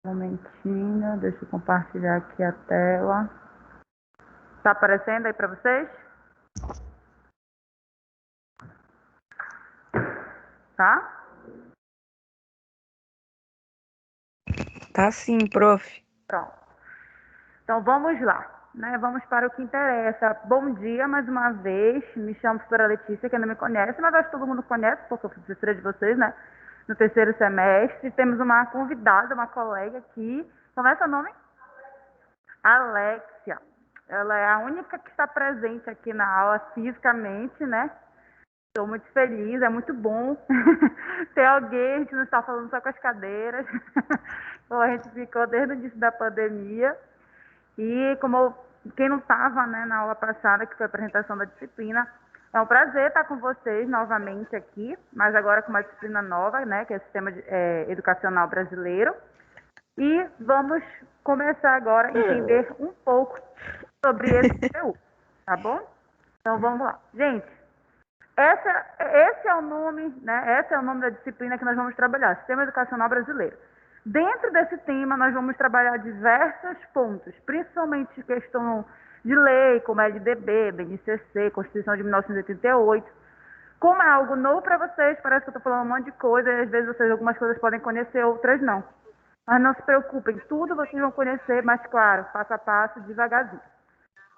Um momentinho, deixa eu compartilhar aqui a tela. Tá aparecendo aí para vocês? Tá? Tá sim, prof. Pronto. Então vamos lá, né? Vamos para o que interessa. Bom dia mais uma vez. Me chamo professora Letícia, que não me conhece, mas acho que todo mundo conhece, porque eu fui professora de vocês, né? No terceiro semestre. Temos uma convidada, uma colega aqui. Como é seu nome? Alexia. Ela é a única que está presente aqui na aula fisicamente, né? Estou muito feliz, é muito bom ter alguém, a gente não está falando só com as cadeiras. Então, a gente ficou desde o início da pandemia. E quem não estava, né, na aula passada, que foi a apresentação da disciplina, é um prazer estar com vocês novamente aqui, mas agora com uma disciplina nova, né, que é o Sistema Educacional Brasileiro. E vamos começar agora a entender um pouco sobre esse conteúdo, tá bom? Então vamos lá. Gente, esse é o nome, né? Esse é o nome da disciplina que nós vamos trabalhar, Sistema Educacional Brasileiro. Dentro desse tema, nós vamos trabalhar diversos pontos, principalmente questão de lei, como a LDB, BNCC, Constituição de 1988. Como é algo novo para vocês, parece que eu estou falando um monte de coisa, e às vezes vocês algumas coisas podem conhecer, outras não. Mas não se preocupem, tudo vocês vão conhecer, mas claro, passo a passo, devagarzinho.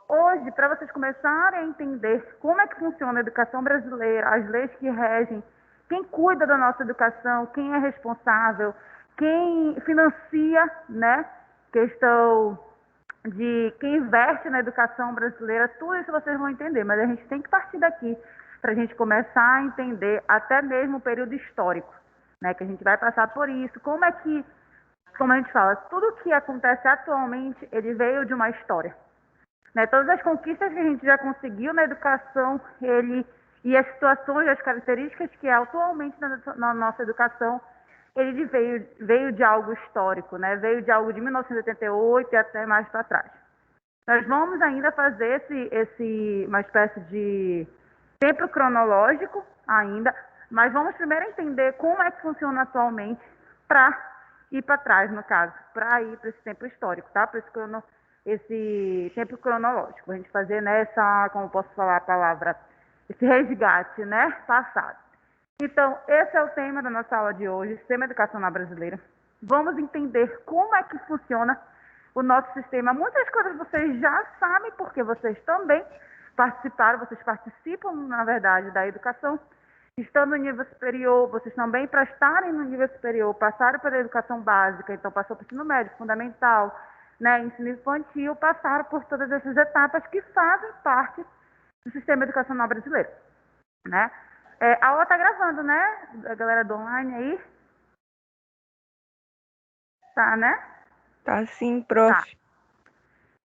Hoje, para vocês começarem a entender como é que funciona a educação brasileira, as leis que regem, quem cuida da nossa educação, quem é responsável, quem financia, né? Questão de quem investe na educação brasileira, tudo isso vocês vão entender, mas a gente tem que partir daqui para a gente começar a entender até mesmo o período histórico, né? Que a gente vai passar por isso, como a gente fala, tudo que acontece atualmente, ele veio de uma história. Né? Todas as conquistas que a gente já conseguiu na educação, e as situações, as características que atualmente na nossa educação, ele veio de algo histórico, né? Veio de algo de 1988 e até mais para trás. Nós vamos ainda fazer uma espécie de tempo cronológico ainda, mas vamos primeiro entender como é que funciona atualmente para ir para trás, no caso, para ir para esse tempo histórico, tá? Para esse tempo cronológico. A gente fazer nessa, como posso falar a palavra, esse resgate, né? Passado. Então, esse é o tema da nossa aula de hoje, Sistema Educacional Brasileiro. Vamos entender como é que funciona o nosso sistema. Muitas coisas vocês já sabem, porque vocês também participaram, vocês participam, na verdade, da educação. Estando no nível superior, vocês também, para estarem no nível superior, passaram pela educação básica, então passou por ensino médio, fundamental, né, ensino infantil, passaram por todas essas etapas que fazem parte do sistema educacional brasileiro, né? A aula está gravando, né? A galera do online aí? Tá, né? Tá sim, prof. Tá.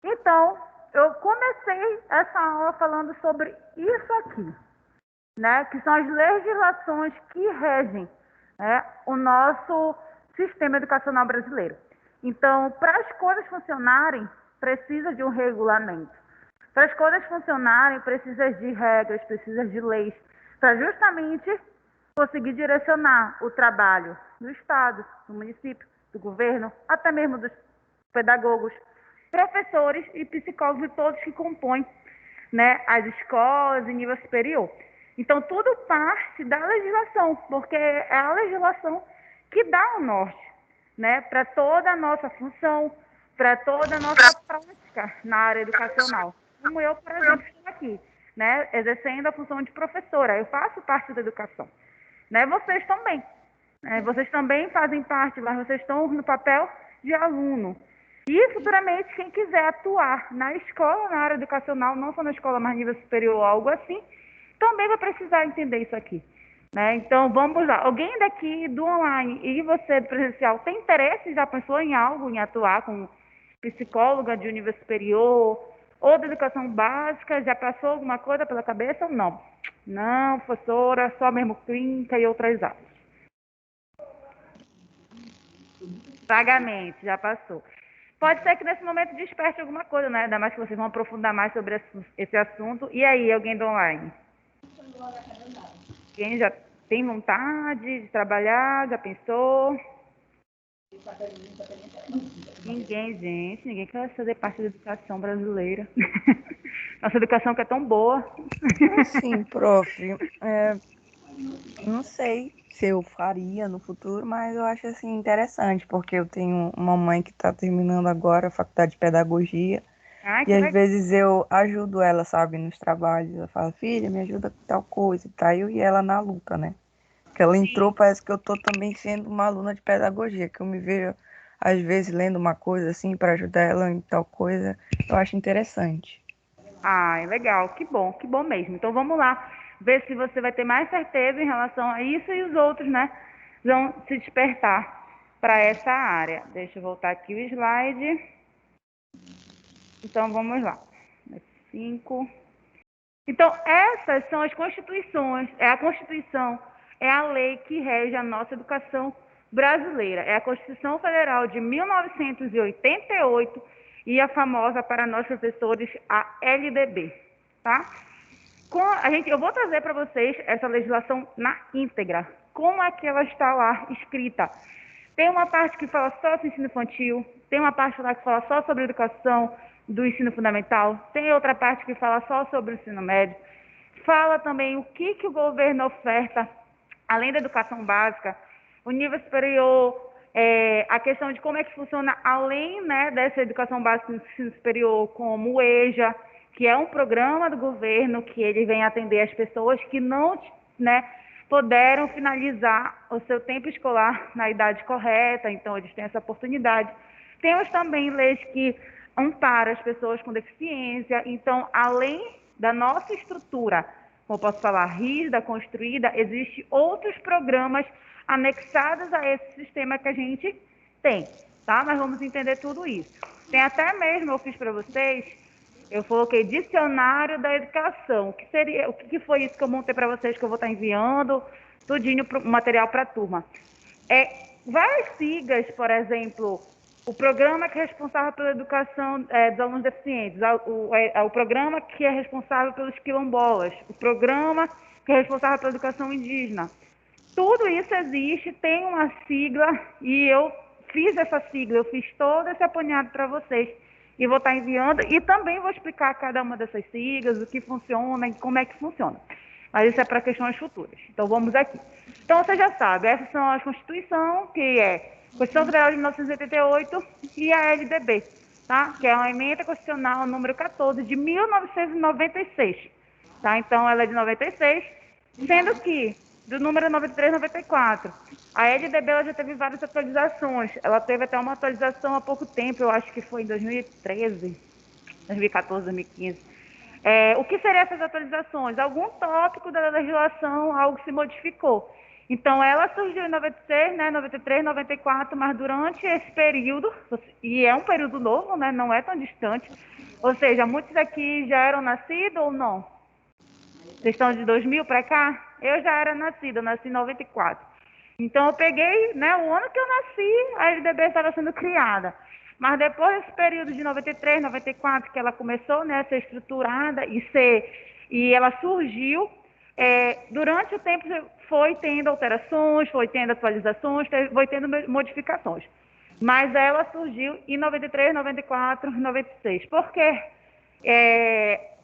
Então, eu comecei essa aula falando sobre isso aqui, né? Que são as legislações que regem, né, o nosso sistema educacional brasileiro. Então, para as coisas funcionarem, precisa de um regulamento. Para as coisas funcionarem, precisa de regras, precisa de leis, para justamente conseguir direcionar o trabalho do Estado, do município, do governo, até mesmo dos pedagogos, professores e psicólogos e todos que compõem, né, as escolas em nível superior. Então, tudo parte da legislação, porque é a legislação que dá o norte, né, para toda a nossa função, para toda a nossa prática na área educacional. Como eu, por exemplo, estou aqui, né, exercendo a função de professora, eu faço parte da educação. Né, vocês também. Vocês também fazem parte, mas vocês estão no papel de aluno. E futuramente, quem quiser atuar na escola, na área educacional, não só na escola, mas nível superior ou algo assim, também vai precisar entender isso aqui. Né? Então, vamos lá. Alguém daqui do online e você do presencial tem interesse, já pensou em algo, em atuar como psicóloga de nível superior ou de educação básica? Já passou alguma coisa pela cabeça ou não? Não, professora, só mesmo clínica e outras áreas. Vagamente, já passou. Pode ser que nesse momento desperte alguma coisa, né? Ainda mais que vocês vão aprofundar mais sobre esse assunto. E aí, alguém do online? Quem já tem vontade de trabalhar? Já pensou? Ninguém quer fazer parte da educação brasileira. Nossa educação que é tão boa. Assim, prof, não sei se eu faria no futuro, mas eu acho assim interessante, porque eu tenho uma mãe que está terminando agora a faculdade de pedagogia Ai, e que às legal. vezes eu ajudo ela, sabe, nos trabalhos. Eu falo, filha, me ajuda com tal coisa, e tá eu e ela na luta, né? Que ela entrou, parece que eu tô também sendo uma aluna de pedagogia, que eu me vejo às vezes lendo uma coisa assim para ajudar ela em tal coisa, eu acho interessante. Ai, legal, que bom mesmo. Então vamos lá, ver se você vai ter mais certeza em relação a isso e os outros, né? Vão se despertar para essa área. Deixa eu voltar aqui o slide. Então vamos lá. 5. Então, essas são as constituições, é a Constituição, é a lei que rege a nossa educação brasileira. É a Constituição Federal de 1988 e a famosa para nós professores, a LDB, tá? Eu vou trazer para vocês essa legislação na íntegra. Como é que ela está lá escrita? Tem uma parte que fala só sobre ensino infantil, tem uma parte lá que fala só sobre educação do ensino fundamental, tem outra parte que fala só sobre o ensino médio. Fala também o que o governo oferta, além da educação básica, o nível superior, a questão de como é que funciona além, né, dessa educação básica no ensino superior, como o EJA, que é um programa do governo que ele vem atender as pessoas que não, né, puderam finalizar o seu tempo escolar na idade correta, então eles têm essa oportunidade. Temos também leis que amparam as pessoas com deficiência, então, além da nossa estrutura, como posso falar, rígida, construída, existem outros programas anexados a esse sistema que a gente tem, tá? Mas vamos entender tudo isso. Tem até mesmo, eu fiz para vocês, eu coloquei dicionário da educação. O que foi isso que eu montei para vocês, que eu vou estar enviando, tudinho, material para a turma. Várias siglas, por exemplo, o programa que é responsável pela educação dos alunos deficientes, o programa que é responsável pelos quilombolas, o programa que é responsável pela educação indígena. Tudo isso existe, tem uma sigla e eu fiz essa sigla, eu fiz todo esse apanhado para vocês e vou estar enviando e também vou explicar cada uma dessas siglas, o que funciona e como é que funciona. Mas isso é para questões futuras. Então vamos aqui. Então você já sabe, essas são a Constituição, que é a Constituição Federal de 1988 e a LDB, tá? Que é uma emenda constitucional número 14 de 1996. Tá? Então ela é de 96, sendo que do número 93 e 94. A LDB ela já teve várias atualizações. Ela teve até uma atualização há pouco tempo, eu acho que foi em 2013, 2014, 2015. O que seriam essas atualizações? Algum tópico da legislação, algo se modificou. Então, ela surgiu em 96, né, 93, 94, mas durante esse período, e é um período novo, né, não é tão distante, ou seja, muitos aqui já eram nascidos ou não? Vocês estão de 2000 para cá? Eu já era nascida, eu nasci em 94. Então eu peguei, né, o ano que eu nasci, a LDB estava sendo criada. Mas depois desse período de 93, 94, que ela começou, né, a ser estruturada e ela surgiu, durante o tempo foi tendo alterações, foi tendo atualizações, foi tendo modificações. Mas ela surgiu em 93, 94, 96. Por quê?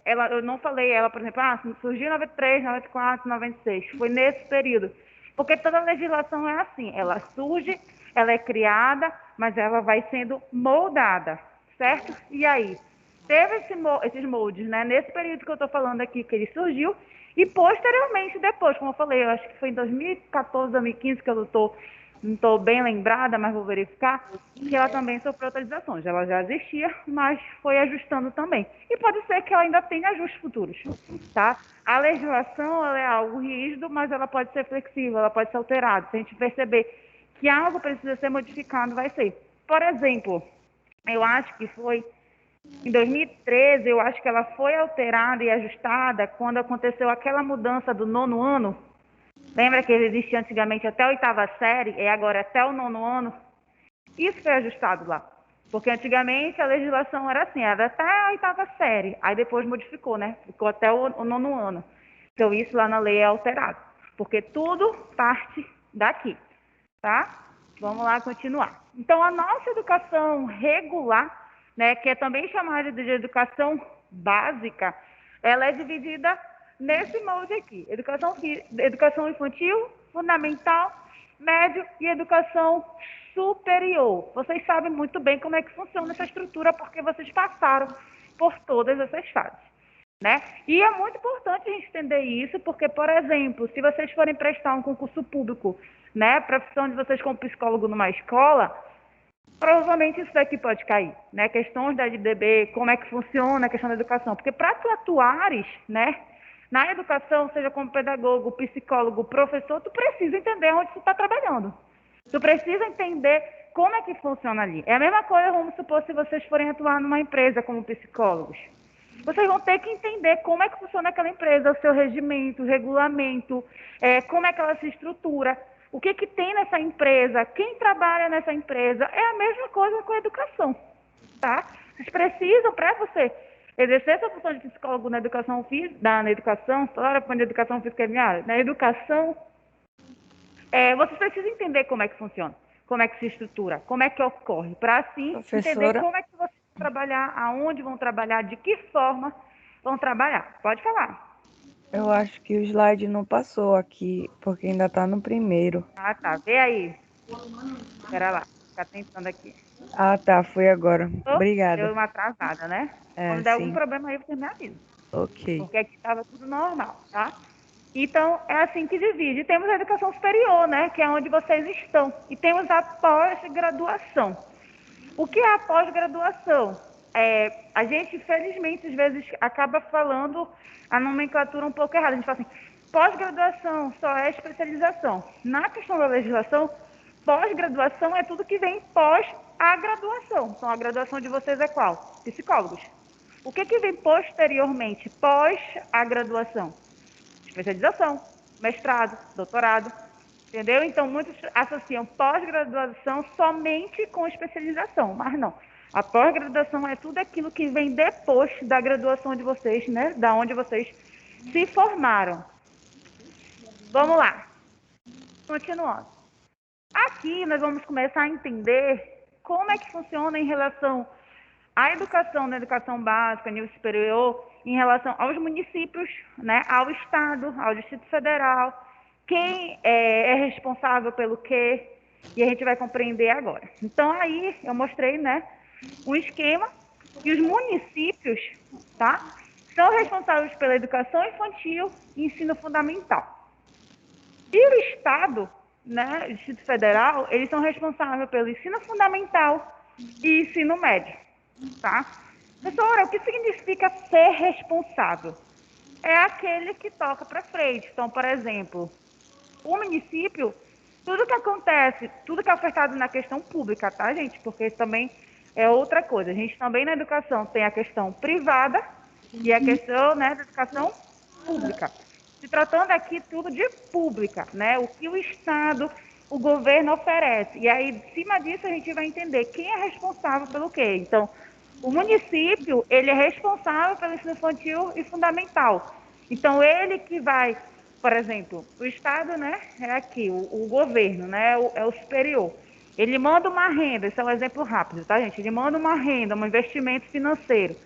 Eu não falei ela, por exemplo, surgiu em 93, 94, 96. Foi nesse período. Porque toda legislação é assim, ela surge, ela é criada, mas ela vai sendo moldada, certo? E aí, teve esses moldes, né? Nesse período que eu estou falando aqui, que ele surgiu, e posteriormente, depois, como eu falei, eu acho que foi em 2014, 2015 que eu não estou bem lembrada, mas vou verificar, que ela também sofreu atualizações. Ela já existia, mas foi ajustando também. E pode ser que ela ainda tenha ajustes futuros, tá? A legislação ela é algo rígido, mas ela pode ser flexível, ela pode ser alterada. Se a gente perceber que algo precisa ser modificado, vai ser. Por exemplo, eu acho que foi em 2013, eu acho que ela foi alterada e ajustada quando aconteceu aquela mudança do nono ano. Lembra que existia antigamente até a oitava série e agora até o nono ano? Isso foi ajustado lá. Porque antigamente a legislação era assim, era até a oitava série. Aí depois modificou, né? Ficou até o nono ano. Então isso lá na lei é alterado. Porque tudo parte daqui, tá? Vamos lá continuar. Então, a nossa educação regular, né, que é também chamada de educação básica, ela é dividida nesse molde aqui: educação infantil, fundamental, médio e educação superior. Vocês sabem muito bem como é que funciona essa estrutura, porque vocês passaram por todas essas fases, né? E é muito importante a gente entender isso, porque, por exemplo, se vocês forem prestar um concurso público, né, profissão de vocês como psicólogo numa escola, provavelmente isso daqui pode cair, né? Questões da LDB, como é que funciona a questão da educação, porque para tu atuares, né, na educação, seja como pedagogo, psicólogo, professor, tu precisa entender onde tu está trabalhando. Tu precisa entender como é que funciona ali. É a mesma coisa, vamos supor, se vocês forem atuar numa empresa como psicólogos. Vocês vão ter que entender como é que funciona aquela empresa, o seu regimento, o regulamento, como é que ela se estrutura, o que, que tem nessa empresa, quem trabalha nessa empresa. É a mesma coisa com a educação, tá? Vocês precisam, para você exercer essa função de psicólogo na educação física, na educação, toda hora falando de educação física é minha área, na educação, vocês precisam entender como é que funciona, como é que se estrutura, como é que ocorre, para assim entender Professora, como é que vocês vão trabalhar, aonde vão trabalhar, de que forma vão trabalhar. Pode falar. eu acho que o slide não passou aqui, porque ainda tá no primeiro. Ah, tá. Vê aí. Espera lá. Ficar tentando aqui. Ah, tá, foi agora. Deu Obrigada. uma atrasada, né? É, Quando der algum sim. problema aí, você me avisa. Ok. Porque aqui estava tudo normal, tá? Então, é assim que divide. Temos a educação superior, né? Que é onde vocês estão. E temos a pós-graduação. O que é a pós-graduação? A gente, infelizmente, às vezes acaba falando a nomenclatura um pouco errada. A gente fala assim, pós-graduação só é especialização. Na questão da legislação, pós-graduação é tudo que vem pós a graduação. Então, a graduação de vocês é qual? Psicólogos. O que, que vem posteriormente, pós a graduação? Especialização, mestrado, doutorado, entendeu? Então, muitos associam pós-graduação somente com especialização, mas não. A pós-graduação é tudo aquilo que vem depois da graduação de vocês, né? Da onde vocês se formaram. Vamos lá. Continuando. Aqui nós vamos começar a entender como é que funciona em relação à educação, na educação básica, nível superior, em relação aos municípios, né, ao Estado, ao Distrito Federal, quem é responsável pelo quê, e a gente vai compreender agora. Então, aí eu mostrei, né, um esquema, e os municípios, tá, são responsáveis pela educação infantil e ensino fundamental. E o Estado, né, o Distrito Federal, eles são responsáveis pelo ensino fundamental e ensino médio, tá? Professora, o que significa ser responsável? É aquele que toca para frente. Então, por exemplo, o município, tudo que acontece, tudo que é ofertado na questão pública, tá, gente? Porque isso também é outra coisa. A gente também na educação tem a questão privada e a questão, né, da educação pública. Se tratando aqui tudo de pública, né? O que o Estado, o governo oferece. E aí, em cima disso, a gente vai entender quem é responsável pelo quê. Então, o município, ele é responsável pelo ensino infantil e fundamental. Então, ele que vai, por exemplo, o Estado, né, é aqui, o governo, né, é o superior. Ele manda uma renda, esse é um exemplo rápido, tá, gente? Ele manda uma renda, um investimento financeiro.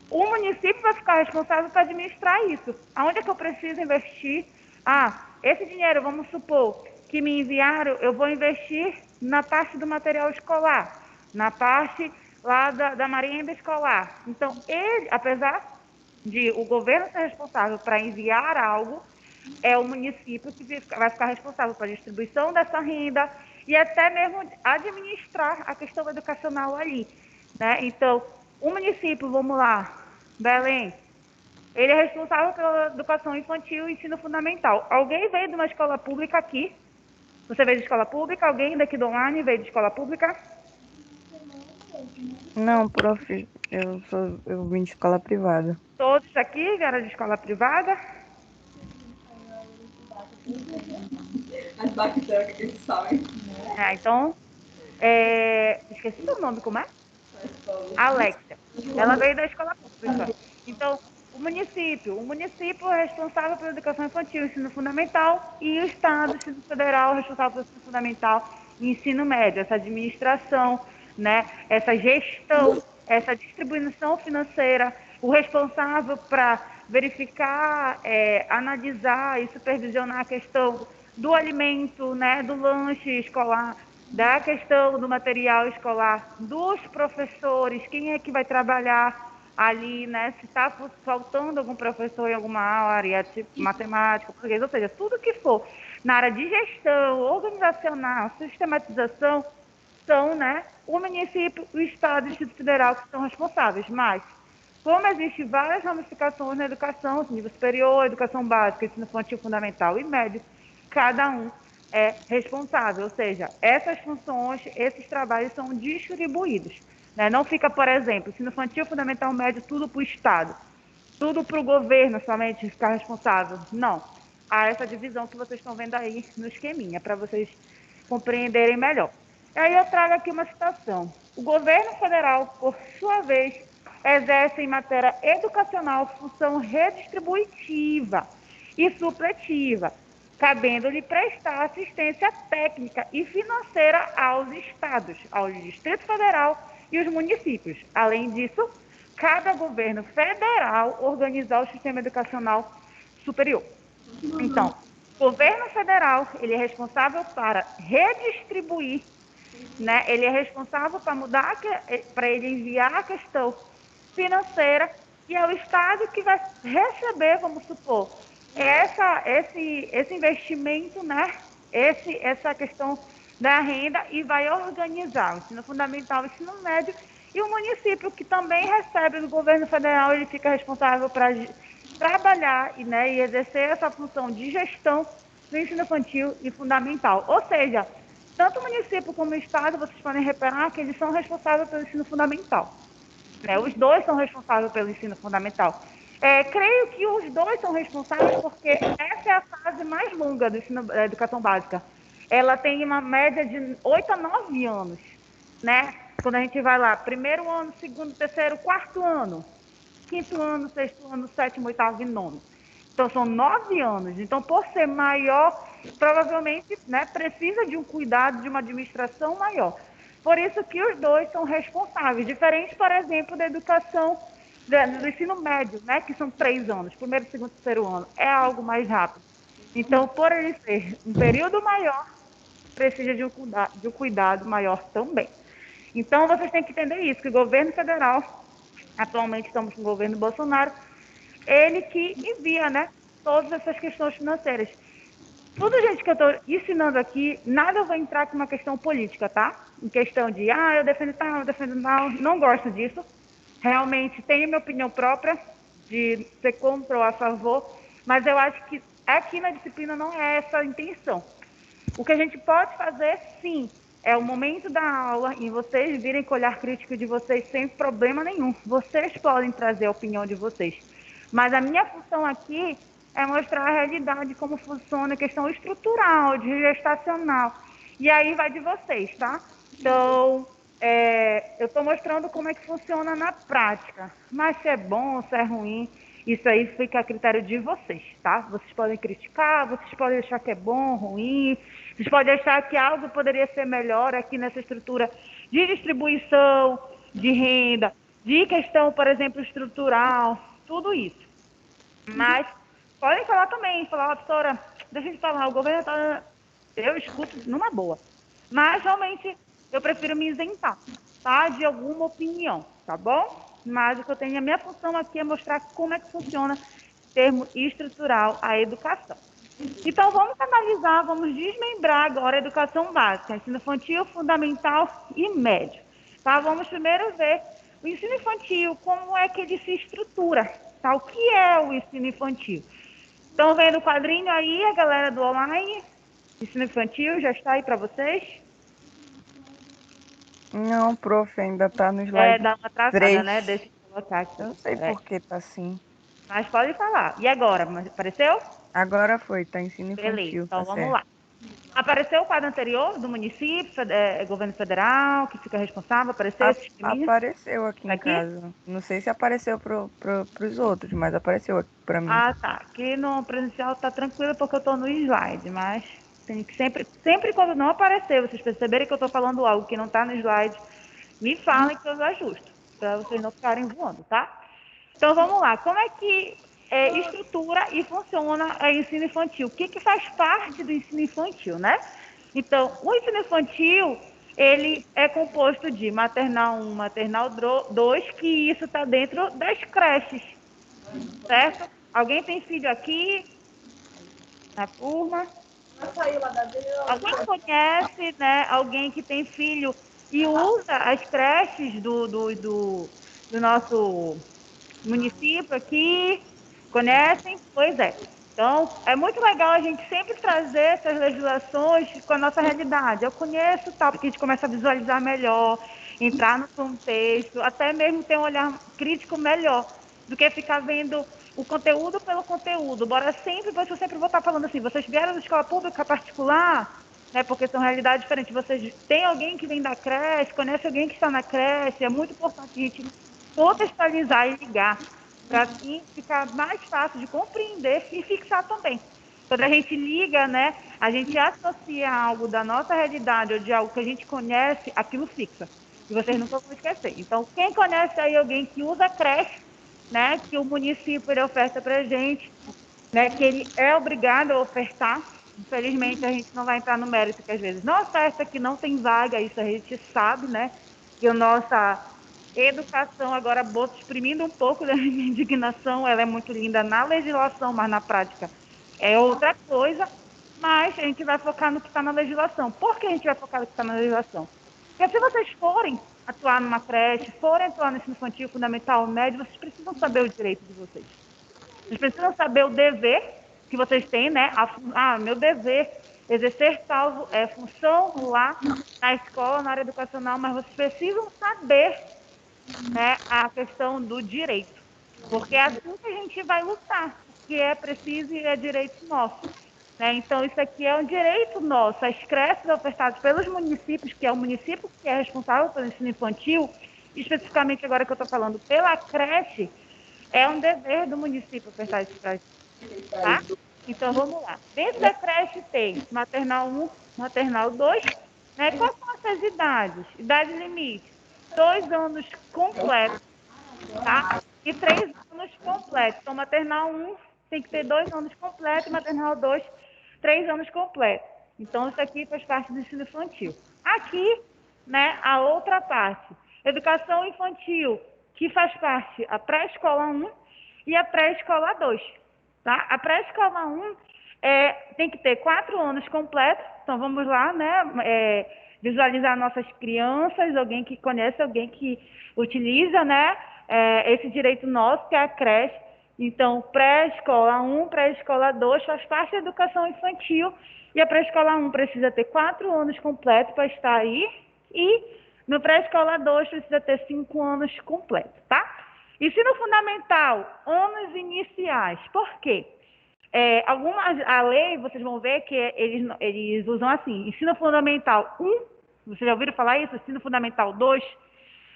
O município vai ficar responsável para administrar isso. Aonde é que eu preciso investir? Ah, esse dinheiro, vamos supor, que me enviaram, eu vou investir na parte do material escolar, na parte lá da merenda escolar. Então, ele, apesar de o governo ser responsável para enviar algo, é o município que vai ficar responsável pela distribuição dessa renda e até mesmo administrar a questão educacional ali, né? Então, o município, vamos lá, Belém, ele é responsável pela educação infantil e ensino fundamental. Alguém veio de uma escola pública aqui? Você veio de escola pública? Alguém daqui do online veio de escola pública? Não, prof, eu vim de escola privada. Todos aqui vieram de escola privada? As bactérias que eles sabem. Então, esqueci seu nome, como é? Alexia. Ela veio da escola pública. Então, o município é responsável pela educação infantil e ensino fundamental e o Estado, o Distrito Federal, é responsável pelo ensino fundamental ensino médio, essa administração, né, essa gestão, essa distribuição financeira, o responsável para verificar, analisar e supervisionar a questão do alimento, né, do lanche escolar, da questão do material escolar, dos professores, quem é que vai trabalhar ali, né, se está faltando algum professor em alguma área, tipo matemática, português, ou seja, tudo que for na área de gestão, organizacional, sistematização, são, né, o município, o Estado e o Distrito Federal que são responsáveis. Mas, como existem várias ramificações na educação, nível superior, educação básica, ensino infantil fundamental e médio, cada um é responsável, ou seja, essas funções, esses trabalhos são distribuídos. Né? Não fica, por exemplo, ensino infantil, fundamental, médio, tudo para o Estado, tudo para o governo somente ficar responsável. Não. Há essa divisão que vocês estão vendo aí no esqueminha, para vocês compreenderem melhor. E aí eu trago aqui uma citação. O governo federal, por sua vez, exerce em matéria educacional função redistributiva e supletiva, cabendo-lhe prestar assistência técnica e financeira aos estados, ao Distrito Federal e os municípios. Além disso, cabe ao governo federal organizar o sistema educacional superior. Então, o governo federal, ele é responsável para redistribuir, né? Ele é responsável para mudar, para ele enviar a questão financeira, e é o Estado que vai receber, vamos supor, esse investimento, né? Essa questão da renda, e vai organizar o ensino fundamental, o ensino médio, e o município, que também recebe do governo federal, ele fica responsável para trabalhar e, né, e exercer essa função de gestão do ensino infantil e fundamental. Ou seja, tanto o município como o Estado, vocês podem reparar que eles são responsáveis pelo ensino fundamental. Né? Os dois são responsáveis pelo ensino fundamental. Creio que os dois são responsáveis porque essa é a fase mais longa da educação básica. Ela tem uma média de 8 a 9 anos. Né? Quando a gente vai lá, primeiro ano, segundo, terceiro, quarto ano, quinto ano, sexto ano, sétimo, oitavo e nono. Então, são 9 anos. Então, por ser maior, provavelmente, né, precisa de um cuidado, de uma administração maior. Por isso que os dois são responsáveis. Diferente, por exemplo, da educação do ensino médio, né, que são 3 anos. Primeiro, segundo, terceiro ano. É algo mais rápido. Então, por ele ser um período maior, precisa de um cuidado maior também. Então, vocês têm que entender isso, que o governo federal, atualmente estamos com o governo Bolsonaro, ele que envia, né, todas essas questões financeiras. Tudo, gente, que eu estou ensinando aqui, nada vai entrar com uma questão política, tá? Em questão de, eu defendo tal, eu defendo tal, não gosto disso. Realmente tenho minha opinião própria de ser contra ou a favor, mas eu acho que aqui na disciplina não é essa a intenção. O que a gente pode fazer, sim, é o momento da aula e vocês virem com o olhar crítico de vocês sem problema nenhum. Vocês podem trazer a opinião de vocês. Mas a minha função aqui é mostrar a realidade, como funciona a questão estrutural, de gestacional. E aí vai de vocês, tá? Então, eu estou mostrando como é que funciona na prática. Mas se é bom, se é ruim, isso aí fica a critério de vocês, tá? Vocês podem criticar, vocês podem achar que é bom, ruim, vocês podem achar que algo poderia ser melhor aqui nessa estrutura de distribuição, de renda, de questão, por exemplo, estrutural, tudo isso. Mas podem falar também, falar, professora, deixa eu te falar, o governo está... Eu escuto numa boa. Mas, realmente, eu prefiro me isentar, tá? De alguma opinião, tá bom? Mas o que eu tenho, a minha função aqui é mostrar como é que funciona o termo estrutural, a educação. Então, vamos analisar, vamos desmembrar agora a educação básica, ensino infantil, fundamental e médio. Tá? Vamos primeiro ver o ensino infantil, como é que ele se estrutura. Tá? O que é o ensino infantil? Estão vendo o quadrinho aí, a galera do online? Ensino infantil já está aí para vocês? Não, prof, ainda tá no slide Dá uma travada, 3. né? Deixa eu colocar aqui. Eu não sei por que tá assim. Mas pode falar. E agora? Apareceu? Agora foi, tá ensino Beleza, infantil, então tá vamos certo. lá. Apareceu o quadro anterior do município, governo federal, que fica responsável, apareceu esse esqueminha? Apareceu aqui em Aqui? casa. Não sei se apareceu pros outros, mas apareceu aqui pra mim. Ah, tá. Aqui no presencial tá tranquilo porque eu tô no slide, mas Tem que sempre quando não aparecer, vocês perceberem que eu estou falando algo que não está no slide, me falem que eu ajusto, para vocês não ficarem voando, tá? Então vamos lá, como é que estrutura e funciona o ensino infantil? O que faz parte do ensino infantil, né? Então, o ensino infantil, ele é composto de maternal 1, maternal 2, que isso está dentro das creches, certo? Alguém tem filho aqui na turma? Alguém conhece, né? Alguém que tem filho e usa as creches do nosso município aqui? Conhecem? Pois é. Então, é muito legal a gente sempre trazer essas legislações com a nossa realidade. Eu conheço tal, porque a gente começa a visualizar melhor, entrar no contexto, até mesmo ter um olhar crítico melhor do que ficar vendo o conteúdo pelo conteúdo. Bora sempre, eu sempre vou estar falando assim, vocês vieram da escola pública particular, né, porque são realidades diferentes. Vocês têm alguém que vem da creche, conhece alguém que está na creche, é muito importante a gente contextualizar e ligar para assim ficar mais fácil de compreender e fixar também. Quando a gente liga, né, a gente associa algo da nossa realidade ou de algo que a gente conhece, aquilo fixa. E vocês nunca vão esquecer. Então, quem conhece aí alguém que usa creche, né, que o município ele oferta para a gente, né, que ele é obrigado a ofertar. Infelizmente, a gente não vai entrar no mérito que às vezes não oferta, que não tem vaga, isso a gente sabe, né, que a nossa educação, agora vou exprimindo um pouco da minha indignação, ela é muito linda na legislação, mas na prática é outra coisa, mas a gente vai focar no que está na legislação. Por que a gente vai focar no que está na legislação? Porque se vocês forem atuar numa creche, forem atuar no ensino infantil, fundamental, médio, vocês precisam saber o direito de vocês. Vocês precisam saber o dever que vocês têm, né? Meu dever, exercer tal função lá na escola, na área educacional, mas vocês precisam saber, né, a questão do direito. Porque é assim que a gente vai lutar, que é preciso e é direito nosso. Né? Então, isso aqui é um direito nosso. As creches ofertadas pelos municípios, que é o município que é responsável pelo ensino infantil, especificamente agora que eu estou falando pela creche, é um dever do município ofertar esse creche. Tá? Então, vamos lá. Dentro da creche tem maternal 1, maternal 2. Né? Quais são essas idades? Idade limite. 2 anos completos, tá? E 3 anos completos. Então, maternal 1 tem que ter 2 anos completos, e maternal 2, 3 anos completos. Então, isso aqui faz parte do ensino infantil. Aqui, né, a outra parte. Educação infantil, que faz parte a pré-escola 1 e a pré-escola 2. Tá? A pré-escola 1 tem que ter 4 anos completos. Então, vamos lá, né? Visualizar nossas crianças, alguém que conhece, alguém que utiliza, né? Esse direito nosso, que é a creche. Então, pré-escola 1, pré-escola 2 faz parte da educação infantil. E a pré-escola 1 precisa ter 4 anos completos para estar aí. E no pré-escola 2 precisa ter 5 anos completos, tá? Ensino fundamental, anos iniciais. Por quê? A lei, vocês vão ver que eles usam assim, ensino fundamental 1, vocês já ouviram falar isso? Ensino fundamental 2,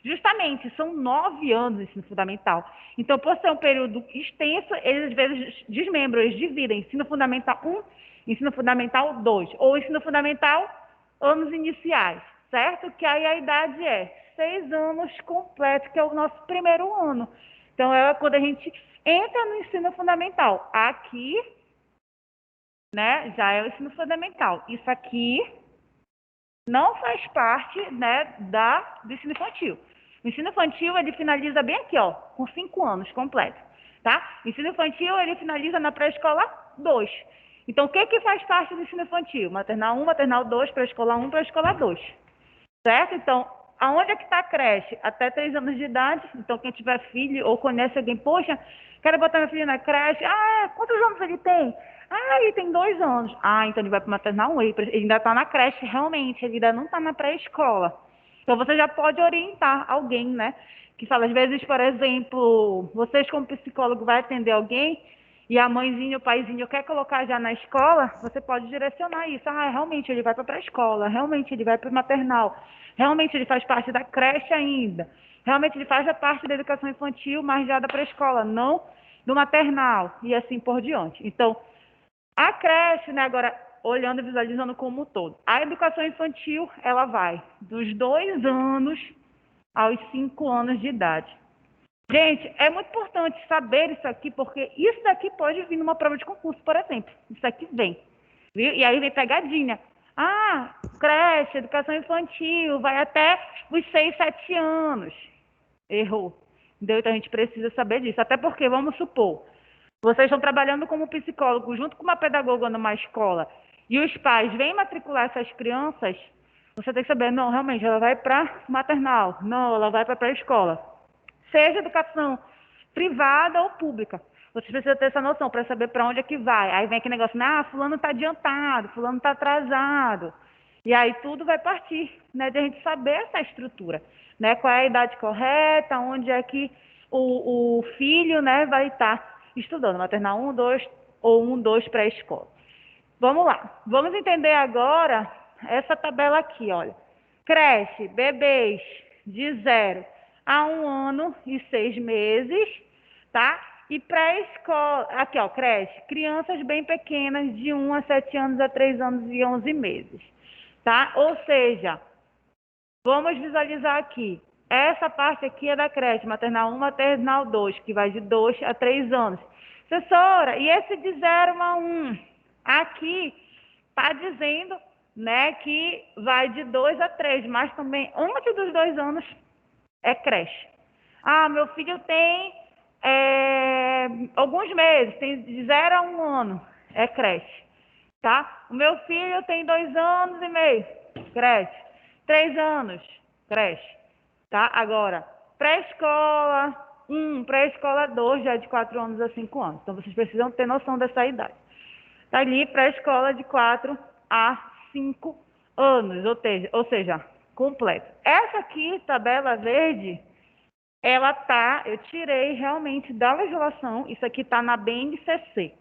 justamente, são 9 anos de ensino fundamental. Então, por ser um período extenso, eles às vezes desmembram, eles dividem ensino fundamental 1, ensino fundamental 2, ou ensino fundamental anos iniciais, certo? Que aí a idade é 6 anos completos, que é o nosso primeiro ano. Então, é quando a gente entra no ensino fundamental. Aqui, né, já é o ensino fundamental. Isso aqui não faz parte, né, do ensino infantil. O ensino infantil, ele finaliza bem aqui, ó, com 5 anos completos, tá? O ensino infantil, ele finaliza na pré-escola 2. Então, o que faz parte do ensino infantil? Maternal 1, maternal 2, pré-escola 1, pré-escola 2. Certo? Então, aonde é que está a creche? Até 3 anos de idade. Então, quem tiver filho ou conhece alguém, poxa, quero botar meu filho na creche. Quantos anos ele tem? Ele tem 2 anos. Então ele vai para o maternal 1. Ele ainda está na creche, realmente. Ele ainda não está na pré-escola. Então, você já pode orientar alguém, né? Que fala, às vezes, por exemplo, vocês como psicólogo vai atender alguém e a mãezinha, o paizinho quer colocar já na escola, você pode direcionar isso. Realmente ele vai para a pré-escola, realmente ele vai para o maternal, realmente ele faz parte da creche ainda, realmente ele faz a parte da educação infantil, mas já da pré-escola, não do maternal, e assim por diante. Então, a creche, né, agora, olhando e visualizando como um todo. A educação infantil, ela vai dos 2 anos aos 5 anos de idade. Gente, é muito importante saber isso aqui, porque isso daqui pode vir numa prova de concurso, por exemplo. Isso aqui vem. Viu? E aí vem pegadinha. Ah, creche, educação infantil, vai até os 6, 7 anos. Errou. Entendeu? Então a gente precisa saber disso. Até porque, vamos supor, vocês estão trabalhando como psicólogo junto com uma pedagoga numa escola e os pais vêm matricular essas crianças, você tem que saber, não, realmente, ela vai para maternal, não, ela vai para pré-escola. Seja educação privada ou pública. Vocês precisam ter essa noção para saber para onde é que vai. Aí vem aquele negócio, fulano está adiantado, fulano está atrasado. E aí tudo vai partir, né, de a gente saber essa estrutura, né, qual é a idade correta, onde é que o filho, né, vai estar estudando, maternal 1, 2 ou 1, 2 pré-escola. Vamos lá, vamos entender agora essa tabela aqui, olha. Creche, bebês de 0 a 1 ano e 6 meses, tá? E pré-escola, aqui ó, creche, crianças bem pequenas de 1 a 7 anos a 3 anos e 11 meses, tá? Ou seja, vamos visualizar aqui. Essa parte aqui é da creche, maternal 1, maternal 2, que vai de 2 a 3 anos. Professora, e esse de 0 a 1? Aqui está dizendo, né, que vai de 2 a 3, mas também antes dos 2 anos é creche. Ah, meu filho tem alguns meses, tem de 0 a 1 ano, é creche. Tá? O meu filho tem 2 anos e meio, creche. 3 anos, creche. Tá? Agora, pré-escola 1, pré-escola 2, já é de 4 anos a 5 anos. Então, vocês precisam ter noção dessa idade. Tá ali, pré-escola de 4 a 5 anos, ou seja, completo. Essa aqui, tabela verde, eu tirei realmente da legislação, isso aqui está na BNCC.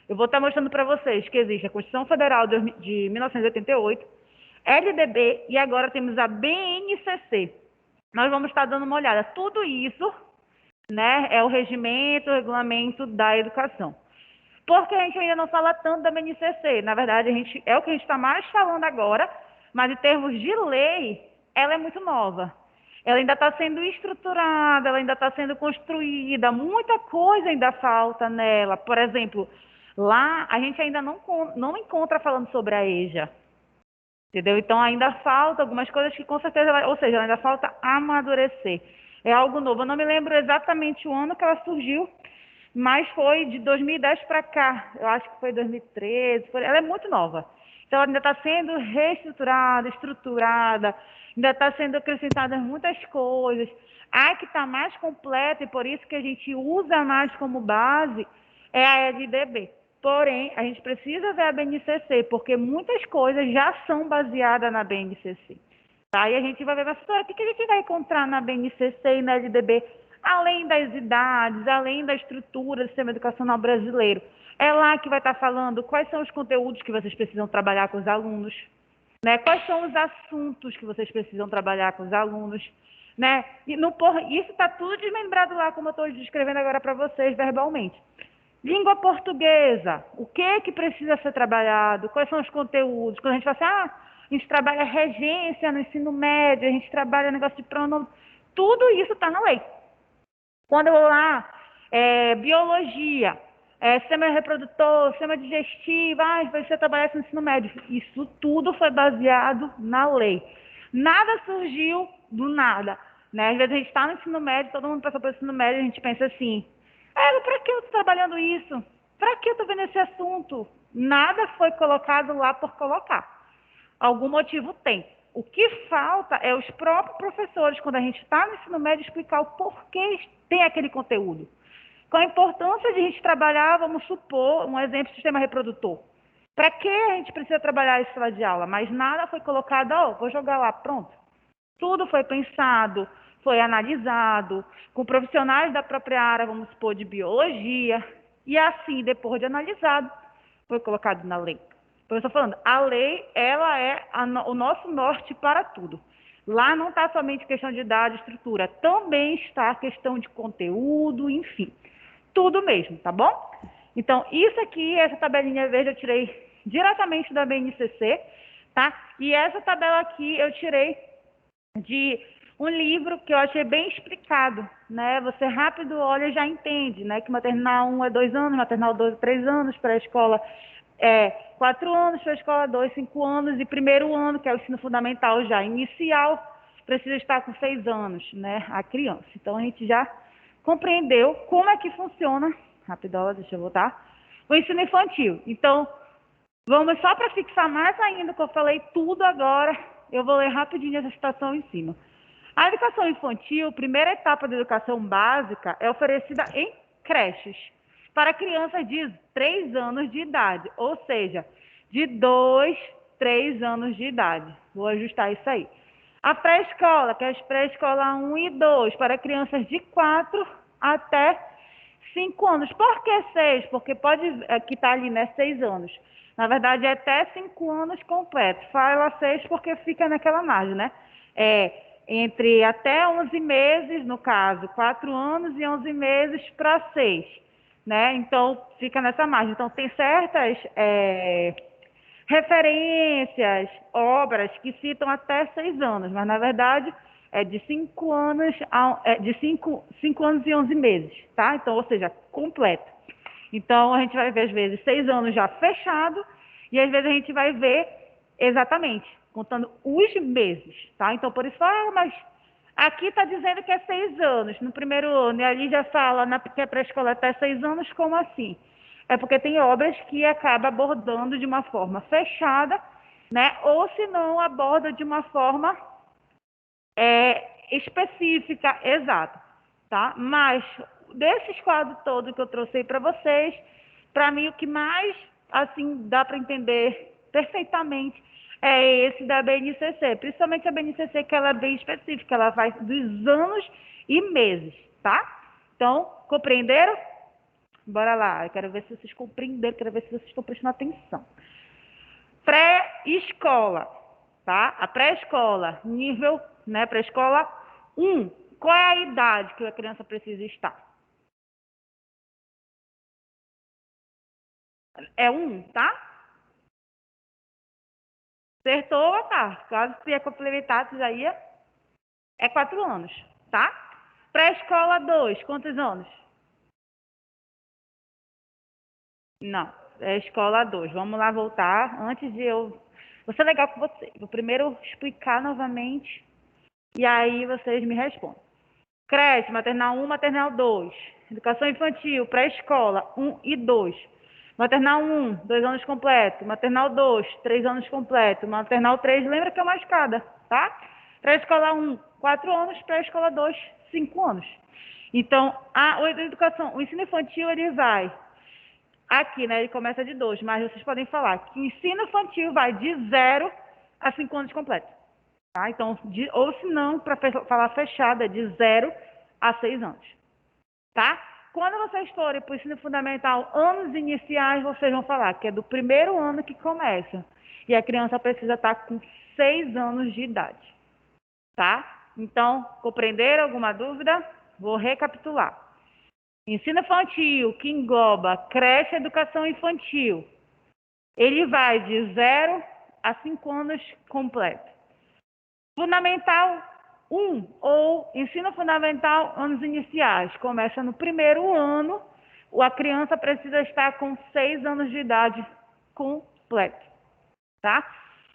Eu vou estar mostrando para vocês que existe a Constituição Federal de 1988, LDB e agora temos a BNCC. Nós vamos estar dando uma olhada. Tudo isso, né, é o regimento, o regulamento da educação. Porque a gente ainda não fala tanto da BNCC. Na verdade, é o que a gente está mais falando agora, mas em termos de lei, ela é muito nova. Ela ainda está sendo estruturada, ela ainda está sendo construída, muita coisa ainda falta nela. Por exemplo, lá a gente ainda não encontra falando sobre a EJA. Entendeu? Então ainda falta algumas coisas que com certeza, ou seja, ainda falta amadurecer. É algo novo. Eu não me lembro exatamente o ano que ela surgiu, mas foi de 2010 para cá. Eu acho que foi 2013. Ela é muito nova. Então ela ainda está sendo reestruturada, estruturada, ainda está sendo acrescentadas muitas coisas. A que está mais completa e por isso que a gente usa mais como base é a LDB. Porém, a gente precisa ver a BNCC, porque muitas coisas já são baseadas na BNCC. Tá? E a gente vai ver, mas o que a gente vai encontrar na BNCC e na LDB, além das idades, além da estrutura do sistema educacional brasileiro? É lá que vai estar falando quais são os conteúdos que vocês precisam trabalhar com os alunos, né? Quais são os assuntos que vocês precisam trabalhar com os alunos, né? E isso está tudo desmembrado lá, como eu estou descrevendo agora para vocês verbalmente. Língua portuguesa, o que precisa ser trabalhado, quais são os conteúdos. Quando a gente fala assim, a gente trabalha regência no ensino médio, a gente trabalha negócio de pronome, tudo isso está na lei. Quando eu vou lá, biologia, sistema reprodutor, sistema digestivo, você trabalhar isso no ensino médio. Isso tudo foi baseado na lei. Nada surgiu do nada. Né? Às vezes a gente está no ensino médio, todo mundo passa pelo ensino médio, a gente pensa assim, para que eu estou trabalhando isso? Para que eu estou vendo esse assunto? Nada foi colocado lá por colocar. Algum motivo tem. O que falta é os próprios professores, quando a gente está no ensino médio, explicar o porquê tem aquele conteúdo. Qual a importância de a gente trabalhar, vamos supor, um exemplo, sistema reprodutor. Para que a gente precisa trabalhar isso sala de aula? Mas nada foi colocado, vou jogar lá, pronto. Tudo foi pensado, foi analisado, com profissionais da própria área, vamos supor, de biologia, e assim, depois de analisado, foi colocado na lei. Então, eu estou falando, a lei, ela é o nosso norte para tudo. Lá não está somente questão de idade, estrutura, também está a questão de conteúdo, enfim, tudo mesmo, tá bom? Então, isso aqui, essa tabelinha verde eu tirei diretamente da BNCC, tá? E essa tabela aqui eu tirei de um livro que eu achei bem explicado, né? Você rápido olha e já entende, né? Que maternal 1 é 2 anos, maternal 2 é 3 anos, pré-escola é 4 anos, pré-escola 2, 5 anos, e primeiro ano, que é o ensino fundamental já inicial, precisa estar com 6 anos, né? A criança. Então a gente já compreendeu como é que funciona, rapidola, deixa eu voltar, o ensino infantil. Então, vamos só para fixar mais ainda, que eu falei tudo agora, eu vou ler rapidinho essa citação em cima. A educação infantil, primeira etapa da educação básica, é oferecida em creches para crianças de 3 anos de idade, ou seja, de 2, 3 anos de idade. Vou ajustar isso aí. A pré-escola, que é a pré-escola 1 e 2, para crianças de 4 até 5 anos. Por que 6? Porque pode, que está ali, né, 6 anos. Na verdade, é até 5 anos completos. Fala 6 porque fica naquela margem, né? Entre até 11 meses, no caso, 4 anos e 11 meses para 6, né? Então, fica nessa margem. Então, tem certas referências, obras que citam até 6 anos, mas, na verdade, é de 5 anos, de 5 anos e 11 meses, tá? Então, ou seja, completo. Então, a gente vai ver, às vezes, 6 anos já fechado, e às vezes a gente vai ver exatamente, contando os meses, tá? Então, por isso, mas aqui está dizendo que é 6 anos no primeiro ano, e ali já fala que é pré-escola até 6 anos, como assim? É porque tem obras que acaba abordando de uma forma fechada, né? Ou se não, aborda de uma forma específica, exata, tá? Mas desses quadros todos que eu trouxe para vocês, para mim o que mais assim dá para entender perfeitamente é esse da BNCC, principalmente a BNCC, que ela é bem específica, ela vai dos anos e meses, tá? Então, compreenderam? Bora lá, eu quero ver se vocês compreenderam, quero ver se vocês estão prestando atenção. Pré-escola, tá? A pré-escola, nível, né, pré-escola 1. Qual é a idade que a criança precisa estar? É 1, tá? Acertou, tá? Caso tenha complementado, já ia. É 4 anos, tá? Pré-escola 2, quantos anos? Não, é escola 2. Vamos lá voltar. Antes de eu... Vou ser legal com vocês. Vou primeiro explicar novamente e aí vocês me respondem. Creche, maternal 1, maternal 2. Educação infantil, pré-escola 1 e 2. Maternal 1, 2 anos completo. Maternal 2, 3 anos completo. Maternal 3, lembra que é uma escada, tá? Pré-escola 1, 4 anos. Pré-escola 2, 5 anos. Então, o ensino infantil, ele vai aqui, né? Ele começa de 2, mas vocês podem falar que o ensino infantil vai de 0 a 5 anos completo. Tá? Então, ou se não, para falar fechada, de 0 a 6 anos. Tá? Quando vocês forem para o ensino fundamental, anos iniciais, vocês vão falar que é do primeiro ano que começa. E a criança precisa estar com 6 anos de idade. Tá? Então, compreenderam alguma dúvida? Vou recapitular. Ensino infantil, que engloba creche e educação infantil, ele vai de 0 a 5 anos completo. Fundamental 1, ou ensino fundamental, anos iniciais, começa no primeiro ano, a criança precisa estar com 6 anos de idade completo, tá?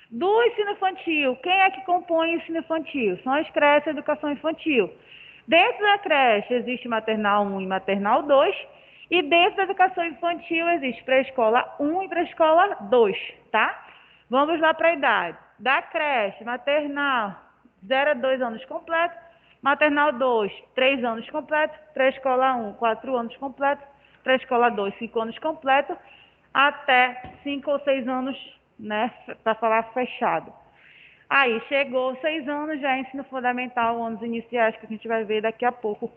Do ensino infantil, quem é que compõe o ensino infantil? São as creches e educação infantil. Dentro da creche existe maternal 1 e maternal 2, e dentro da educação infantil existe pré-escola 1 e pré-escola 2, tá? Vamos lá para a idade. Da creche, maternal, 0 a 2 anos completo, maternal 2, 3 anos completo, pré-escola 1, 4 anos completo, pré-escola 2, 5 anos completo, até 5 ou 6 anos, né, para falar fechado. Aí, chegou 6 anos, já é ensino fundamental, anos iniciais, que a gente vai ver daqui a pouco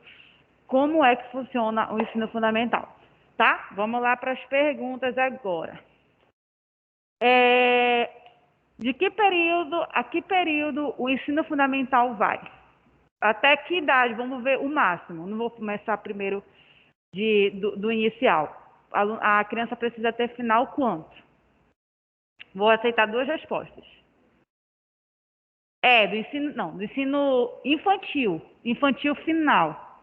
como é que funciona o ensino fundamental, tá? Vamos lá para as perguntas agora. De que período a que período o ensino fundamental vai? Até que idade? Vamos ver o máximo. Não vou começar primeiro do inicial. A criança precisa ter final quanto? Vou aceitar duas respostas. Do ensino infantil final.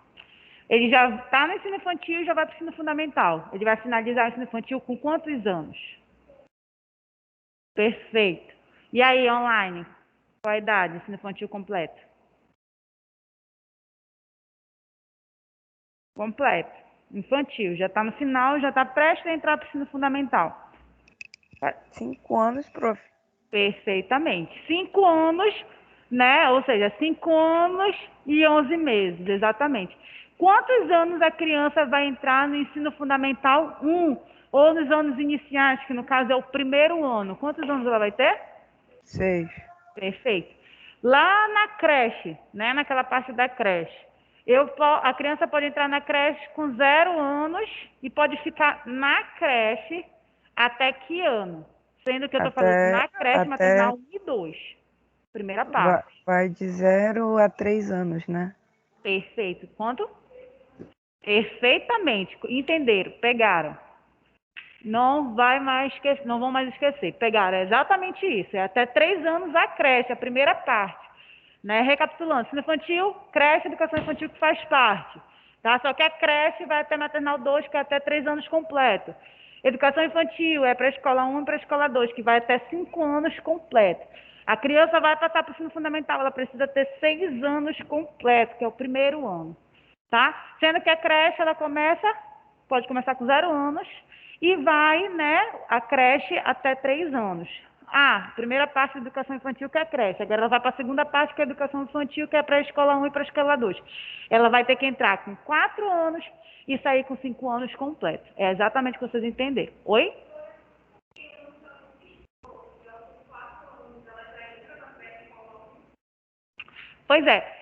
Ele já está no ensino infantil e já vai para o ensino fundamental. Ele vai finalizar o ensino infantil com quantos anos? Perfeito. E aí, online? Qual a idade? Ensino infantil completo? Completo. Infantil. Já está no final, já está prestes a entrar para o ensino fundamental. 5 anos, prof. Perfeitamente. 5 anos, né? Ou seja, 5 anos e 11 meses, exatamente. Quantos anos a criança vai entrar no ensino fundamental 1 ou nos anos iniciais, que no caso é o primeiro ano? Quantos anos ela vai ter? 6. Perfeito. Lá na creche, né? Naquela parte da creche. A criança pode entrar na creche com 0 anos e pode ficar na creche até que ano? Sendo que eu estou falando na creche maternal 1 e 2. Primeira parte. Vai de 0 a 3 anos, né? Perfeito. Quanto? Perfeitamente. Entenderam? Pegaram. Não vão mais esquecer. Pegaram. É exatamente isso. É até 3 anos a creche, a primeira parte. Né? Recapitulando, ensino infantil, creche, educação infantil que faz parte. Tá? Só que a creche vai até maternal 2, que é até 3 anos completo. Educação infantil é pré-escola 1 e pré-escola 2, que vai até 5 anos completo. A criança vai passar para o ensino fundamental, ela precisa ter 6 anos completo, que é o primeiro ano. Tá? Sendo que a creche, pode começar com 0 anos e vai, né, a creche até 3 anos. Primeira parte da educação infantil, que é a creche. Agora ela vai para a segunda parte, que é a educação infantil, que é pré-escola 1 e pré-escola 2. Ela vai ter que entrar com 4 anos e sair com 5 anos completos. É exatamente o que vocês entenderam. Oi? Pois é.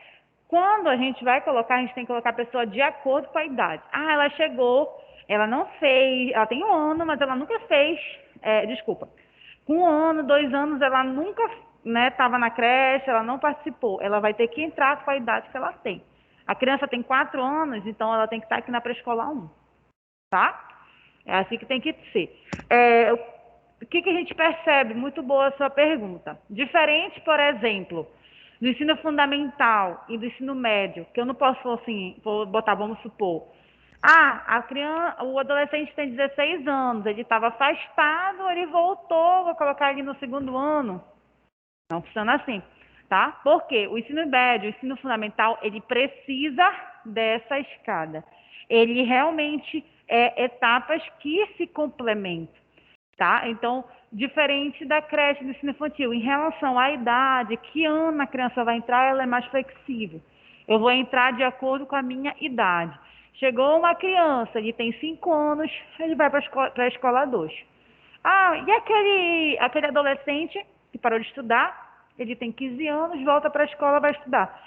Quando a gente vai colocar, a gente tem que colocar a pessoa de acordo com a idade. Ela chegou, ela não fez, ela tem 1 ano, mas ela nunca fez, com 1 ano, 2 anos, ela nunca, né, estava na creche, ela não participou. Ela vai ter que entrar com a idade que ela tem. A criança tem 4 anos, então ela tem que estar aqui na pré-escola 1, tá? É assim que tem que ser. O que a gente percebe? Muito boa a sua pergunta. Diferente, por exemplo, do ensino fundamental e do ensino médio, que eu não posso, assim, vamos supor. O adolescente tem 16 anos, ele estava afastado, ele voltou, vou colocar ele no segundo ano. Não funciona assim, tá? Porque o ensino médio, o ensino fundamental, ele precisa dessa escada. Ele realmente é etapas que se complementam, tá? Então, diferente da creche do ensino infantil, em relação à idade, que ano a criança vai entrar, ela é mais flexível. Eu vou entrar de acordo com a minha idade. Chegou uma criança, ele tem 5 anos, ele vai para a escola 2. E aquele adolescente que parou de estudar, ele tem 15 anos, volta para a escola, vai estudar.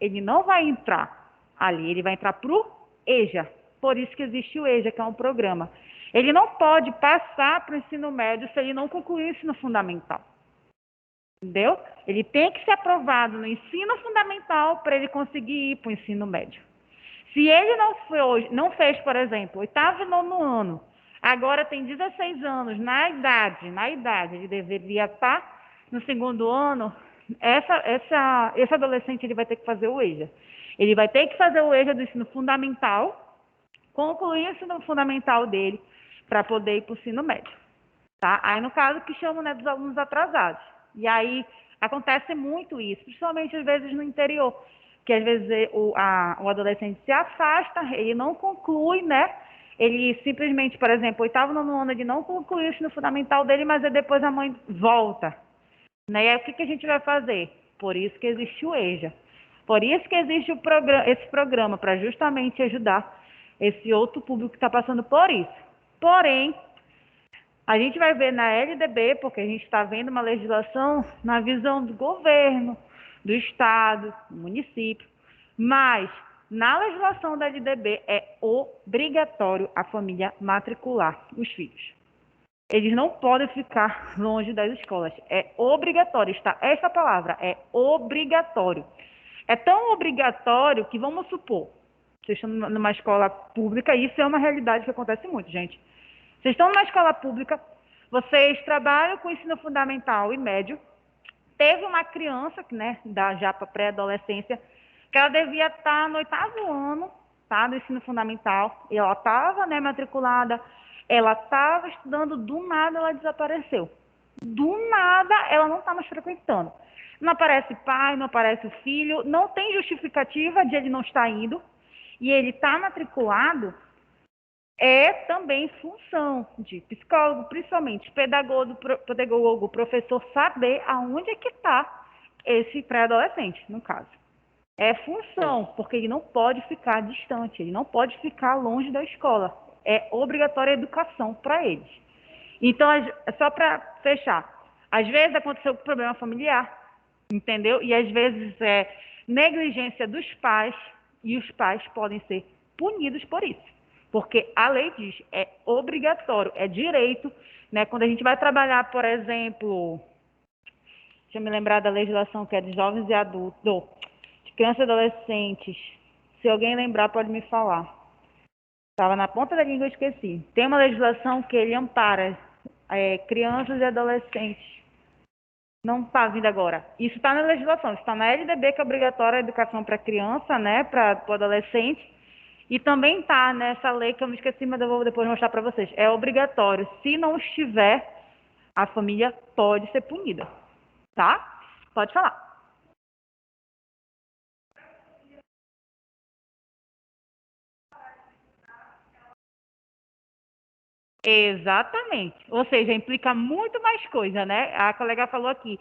Ele não vai entrar ali, ele vai entrar para o EJA. Por isso que existe o EJA, que é um programa. Ele não pode passar para o ensino médio se ele não concluir o ensino fundamental. Entendeu? Ele tem que ser aprovado no ensino fundamental para ele conseguir ir para o ensino médio. Se ele não fez, por exemplo, 8º e 9º ano, agora tem 16 anos, na idade, ele deveria estar no segundo ano, esse adolescente ele vai ter que fazer o EJA. Ele vai ter que fazer o EJA do ensino fundamental, concluir o ensino fundamental dele, para poder ir para o ensino médio. Tá? Aí, no caso, que chamam, né, dos alunos atrasados. E aí, acontece muito isso, principalmente, às vezes, no interior, que, às vezes, o adolescente se afasta, ele não conclui, né? Ele simplesmente, por exemplo, 8º, 9º ano, ele não conclui o ensino fundamental dele, mas depois a mãe volta. Né? E aí, o que a gente vai fazer? Por isso que existe o EJA. Por isso que existe esse programa, para justamente ajudar esse outro público que está passando por isso. Porém, a gente vai ver na LDB, porque a gente está vendo uma legislação na visão do governo, do estado, do município, mas na legislação da LDB é obrigatório a família matricular os filhos. Eles não podem ficar longe das escolas. É obrigatório, está essa palavra, é obrigatório. É tão obrigatório que, vamos supor, vocês estão numa escola pública, isso é uma realidade que acontece muito, gente. Vocês estão numa escola pública, Vocês trabalham com ensino fundamental e médio. Teve uma criança, né, já para pré-adolescência, que ela devia estar no 8º ano, tá, do ensino fundamental. E ela estava, né, matriculada, ela estava estudando, do nada ela desapareceu. Do nada ela não está mais frequentando. Não aparece pai, não aparece o filho, não tem justificativa de ele não estar indo. E ele está matriculado, é também função de psicólogo, principalmente pedagogo, professor, saber aonde é que está esse pré-adolescente, no caso. É função, porque ele não pode ficar distante, ele não pode ficar longe da escola. É obrigatória a educação para eles. Então, só para fechar, às vezes aconteceu um problema familiar, entendeu? E às vezes é negligência dos pais, e os pais podem ser punidos por isso. Porque a lei diz, é obrigatório, é direito, né? Quando a gente vai trabalhar, por exemplo, deixa eu me lembrar da legislação que é de jovens e adultos, de crianças e adolescentes. Se alguém lembrar, pode me falar. Estava na ponta da língua, eu esqueci. Tem uma legislação que ele ampara crianças e adolescentes. Não está vindo agora. Isso está na legislação, isso está na LDB, que é obrigatória a educação para criança, né, para o adolescente. E também está nessa lei que eu me esqueci, mas eu vou depois mostrar para vocês. É obrigatório. Se não estiver, a família pode ser punida. Tá? Pode falar. Exatamente. Ou seja, implica muito mais coisa, né? A colega falou aqui.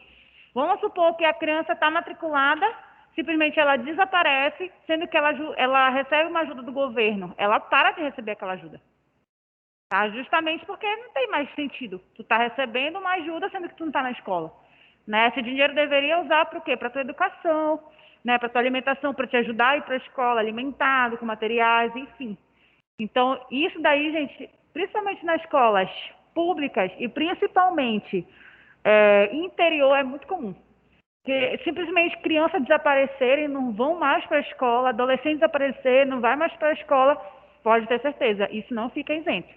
Vamos supor que a criança está matriculada, simplesmente ela desaparece, sendo que ela recebe uma ajuda do governo. Ela para de receber aquela ajuda. Tá? Justamente porque não tem mais sentido. Tu está recebendo uma ajuda, sendo que tu não está na escola. Né? Esse dinheiro deveria usar para o quê? Para tua educação, né? Para tua alimentação, para te ajudar a ir para a escola, alimentado, com materiais, enfim. Então, isso daí, gente, principalmente nas escolas públicas e principalmente interior, é muito comum. Porque simplesmente crianças desaparecerem, não vão mais para a escola, adolescentes desaparecerem, não vai mais para a escola, pode ter certeza, isso não fica isento,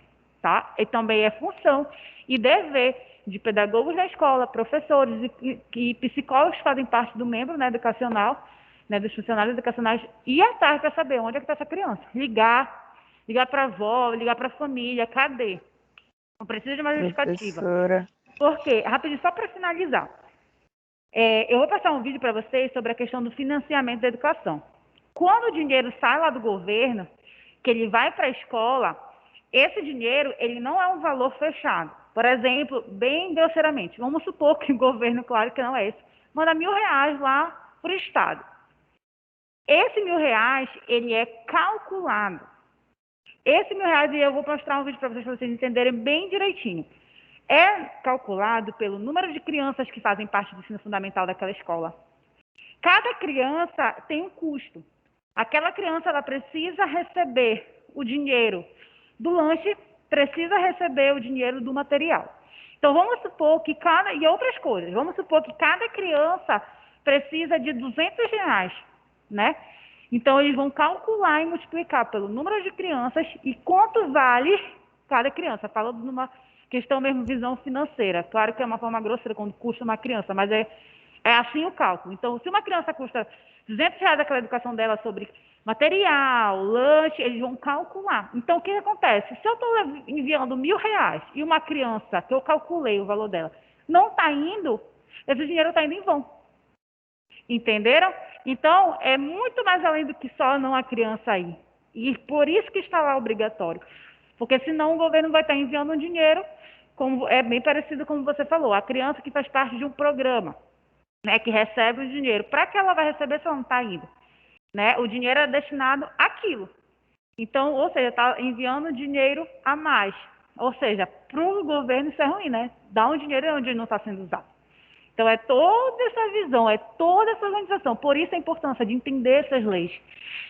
tá? E também é função e dever de pedagogos da escola, professores e psicólogos que fazem parte do membro, né, educacional, né, dos funcionários educacionais, ir atrás para saber onde é que está essa criança. Ligar para a avó, ligar para a família, cadê? Não precisa de uma justificativa. Professora. Por quê? Rapidinho, só para finalizar. Eu vou passar um vídeo para vocês sobre a questão do financiamento da educação. Quando o dinheiro sai lá do governo, que ele vai para a escola, esse dinheiro ele não é um valor fechado. Por exemplo, bem grosseiramente, vamos supor que o governo, claro que não é esse, manda R$1.000 lá para o Estado. Esse R$1.000, ele é calculado. Esse R$1.000, e eu vou mostrar um vídeo para vocês entenderem bem direitinho. É calculado pelo número de crianças que fazem parte do ensino fundamental daquela escola. Cada criança tem um custo. Aquela criança ela precisa receber o dinheiro do lanche, precisa receber o dinheiro do material. Então vamos supor que e outras coisas, vamos supor que cada criança precisa de R$200, né? Então eles vão calcular e multiplicar pelo número de crianças e quanto vale cada criança. Falando numa questão mesmo, visão financeira. Claro que é uma forma grosseira quando custa uma criança, mas é assim o cálculo. Então, se uma criança custa R$200 aquela educação dela sobre material, lanche, eles vão calcular. Então, o que acontece? Se eu estou enviando R$1.000 e uma criança, que eu calculei o valor dela, não está indo, esse dinheiro está indo em vão. Entenderam? Então, é muito mais além do que só não a criança ir. E por isso que está lá obrigatório. Porque senão o governo vai estar enviando um dinheiro, é bem parecido como você falou, a criança que faz parte de um programa, né, que recebe o dinheiro. Para que ela vai receber se ela não está indo? Né? O dinheiro é destinado àquilo. Então, ou seja, está enviando dinheiro a mais. Ou seja, para o governo isso é ruim, né? Dá um dinheiro onde ele não está sendo usado. Então, é toda essa visão, é toda essa organização. Por isso a importância de entender essas leis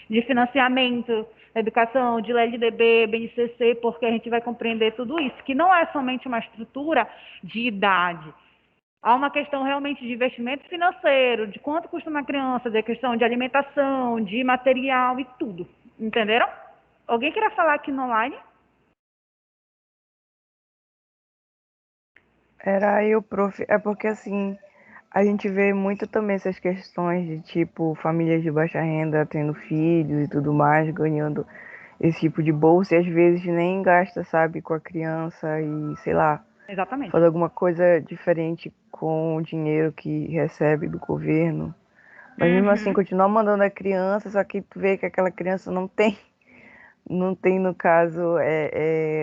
de financiamento, educação, de LDB, BNCC, porque a gente vai compreender tudo isso, que não é somente uma estrutura de idade. Há uma questão realmente de investimento financeiro, de quanto custa uma criança, de questão de alimentação, de material e tudo. Entenderam? Alguém queira falar aqui no online? Era eu, prof. É porque assim, a gente vê muito também essas questões de tipo, famílias de baixa renda tendo filhos e tudo mais, ganhando esse tipo de bolsa e às vezes nem gasta, sabe, com a criança e sei lá, Exatamente. faz alguma coisa diferente com o dinheiro que recebe do governo. Mas mesmo assim, Uhum. continua mandando a criança, só que tu vê que aquela criança não tem no caso,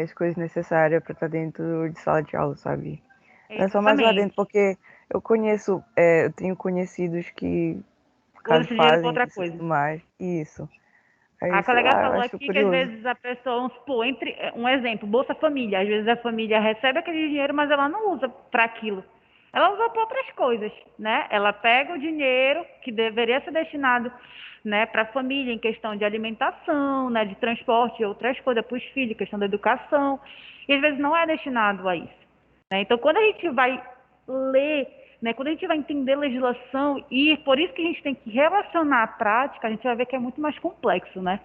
as coisas necessárias para estar dentro de sala de aula, sabe? Não é só mais lá dentro, Exatamente. porque eu tenho conhecidos que, por Usa causa esse dinheiro para fazem outra isso e coisa. tudo mais. Isso. Aí, A sei colega lá, eu falou acho aqui que às curioso. vezes a pessoa, vamos supor, entre um exemplo, Bolsa Família, às vezes a família recebe aquele dinheiro, mas ela não usa para aquilo. Ela usa para outras coisas, né? Ela pega o dinheiro que deveria ser destinado, né, para a família em questão de alimentação, né, de transporte e outras coisas para os filhos, questão da educação, e às vezes não é destinado a isso. Né? Então, quando a gente vai ler, né, quando a gente vai entender legislação, e por isso que a gente tem que relacionar a prática, a gente vai ver que é muito mais complexo, né?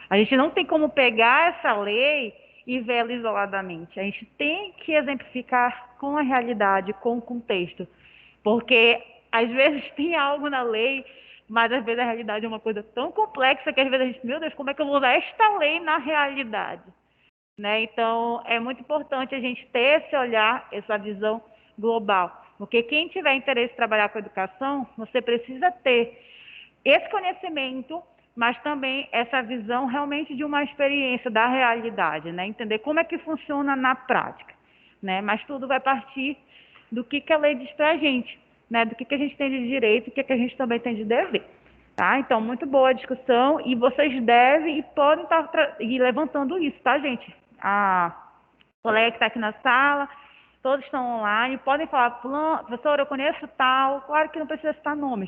A gente não tem como pegar essa lei e ver ela isoladamente. A gente tem que exemplificar com a realidade, com o contexto. Porque às vezes tem algo na lei, mas às vezes a realidade é uma coisa tão complexa que às vezes a gente, meu Deus, como é que eu vou usar esta lei na realidade? Né? Então, é muito importante a gente ter esse olhar, essa visão global. Porque quem tiver interesse em trabalhar com educação, você precisa ter esse conhecimento, mas também essa visão realmente de uma experiência da realidade, né? Entender como é que funciona na prática, né? Mas tudo vai partir do que a lei diz para a gente, né? Do que a gente tem de direito e o que a gente também tem de dever. Tá? Então, muito boa a discussão e vocês devem e podem estar levantando isso, tá, gente? A colega que está aqui na sala, todos estão online, podem falar, professor, eu conheço tal, claro que não precisa citar nomes,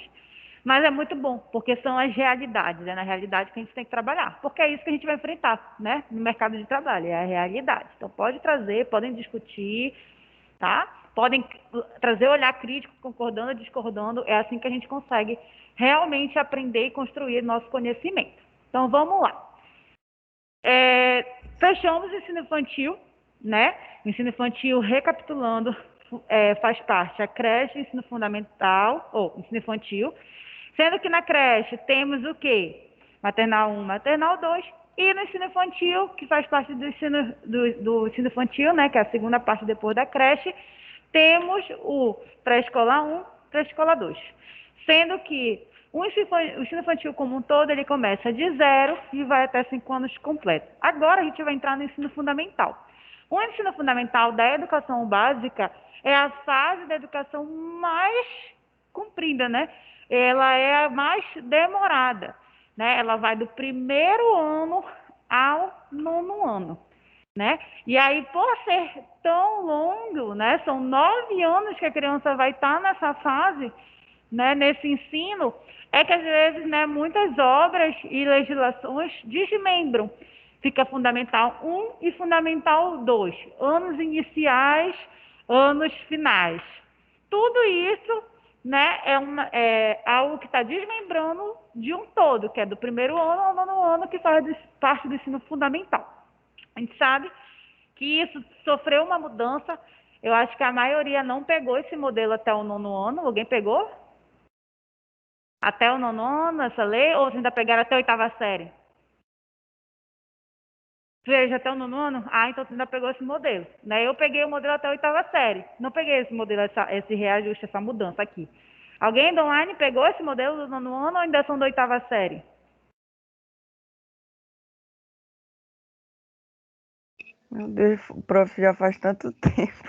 mas é muito bom, porque são as realidades, é na realidade que a gente tem que trabalhar, porque é isso que a gente vai enfrentar, né, no mercado de trabalho, é a realidade. Então, pode trazer, podem discutir, tá? Podem trazer olhar crítico, concordando, discordando, é assim que a gente consegue realmente aprender e construir nosso conhecimento. Então, vamos lá. Fechamos o ensino infantil, né? O ensino infantil, recapitulando, faz parte a creche, ensino fundamental, ou ensino infantil, sendo que na creche temos o quê? Maternal 1, maternal 2, e no ensino infantil, que faz parte do ensino infantil, né, que é a segunda parte depois da creche, temos o pré-escolar 1, pré-escolar 2. Sendo que o ensino infantil como um todo, ele começa de 0 e vai até 5 anos completo. Agora a gente vai entrar no ensino fundamental. O ensino fundamental da educação básica é a fase da educação mais comprida, né? Ela é a mais demorada, né? Ela vai do primeiro ano ao nono ano, né? E aí, por ser tão longo, né? São 9 anos que a criança vai estar nessa fase, né? Nesse ensino, é que às vezes, né? Muitas obras e legislações desmembram. Fica fundamental 1 e fundamental 2, anos iniciais, anos finais. Tudo isso, né, é algo que está desmembrando de um todo, que é do primeiro ano ao nono ano, que faz parte do ensino fundamental. A gente sabe que isso sofreu uma mudança. Eu acho que a maioria não pegou esse modelo até o nono ano. Alguém pegou? Até o nono ano, essa lei? Ou ainda pegaram até a oitava série? Veja, até o nono ano? Ah, então você ainda pegou esse modelo. Né? Eu peguei o modelo até a oitava série. Não peguei esse modelo, esse reajuste, essa mudança aqui. Alguém do online pegou esse modelo do nono ano ou ainda são da oitava série? Meu Deus, o prof já faz tanto tempo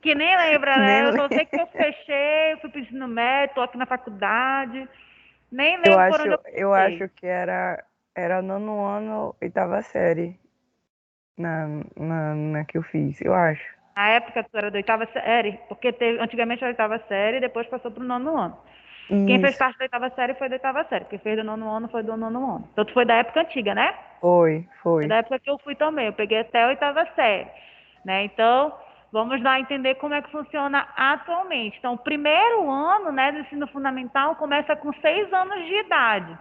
Que nem lembra, que nem né? Eu só sei lembro. que eu fechei, fui para o ensino médio, estou aqui na faculdade. Nem Eu lembro por acho, onde eu eu passei. acho que era nono ano, oitava série na que eu fiz, eu acho. Na época tu era da oitava série, porque teve, antigamente era a oitava série e depois passou para o nono ano. Quem fez Isso, parte da oitava série foi da oitava série. Quem fez do nono ano foi do nono ano. Então tu foi da época antiga, né? foi, Foi da foi. época que eu fui também. Eu peguei até a oitava série. Né? Então, vamos lá entender como é que funciona atualmente. Então, o primeiro ano, né, do ensino fundamental começa com 6 anos de idade.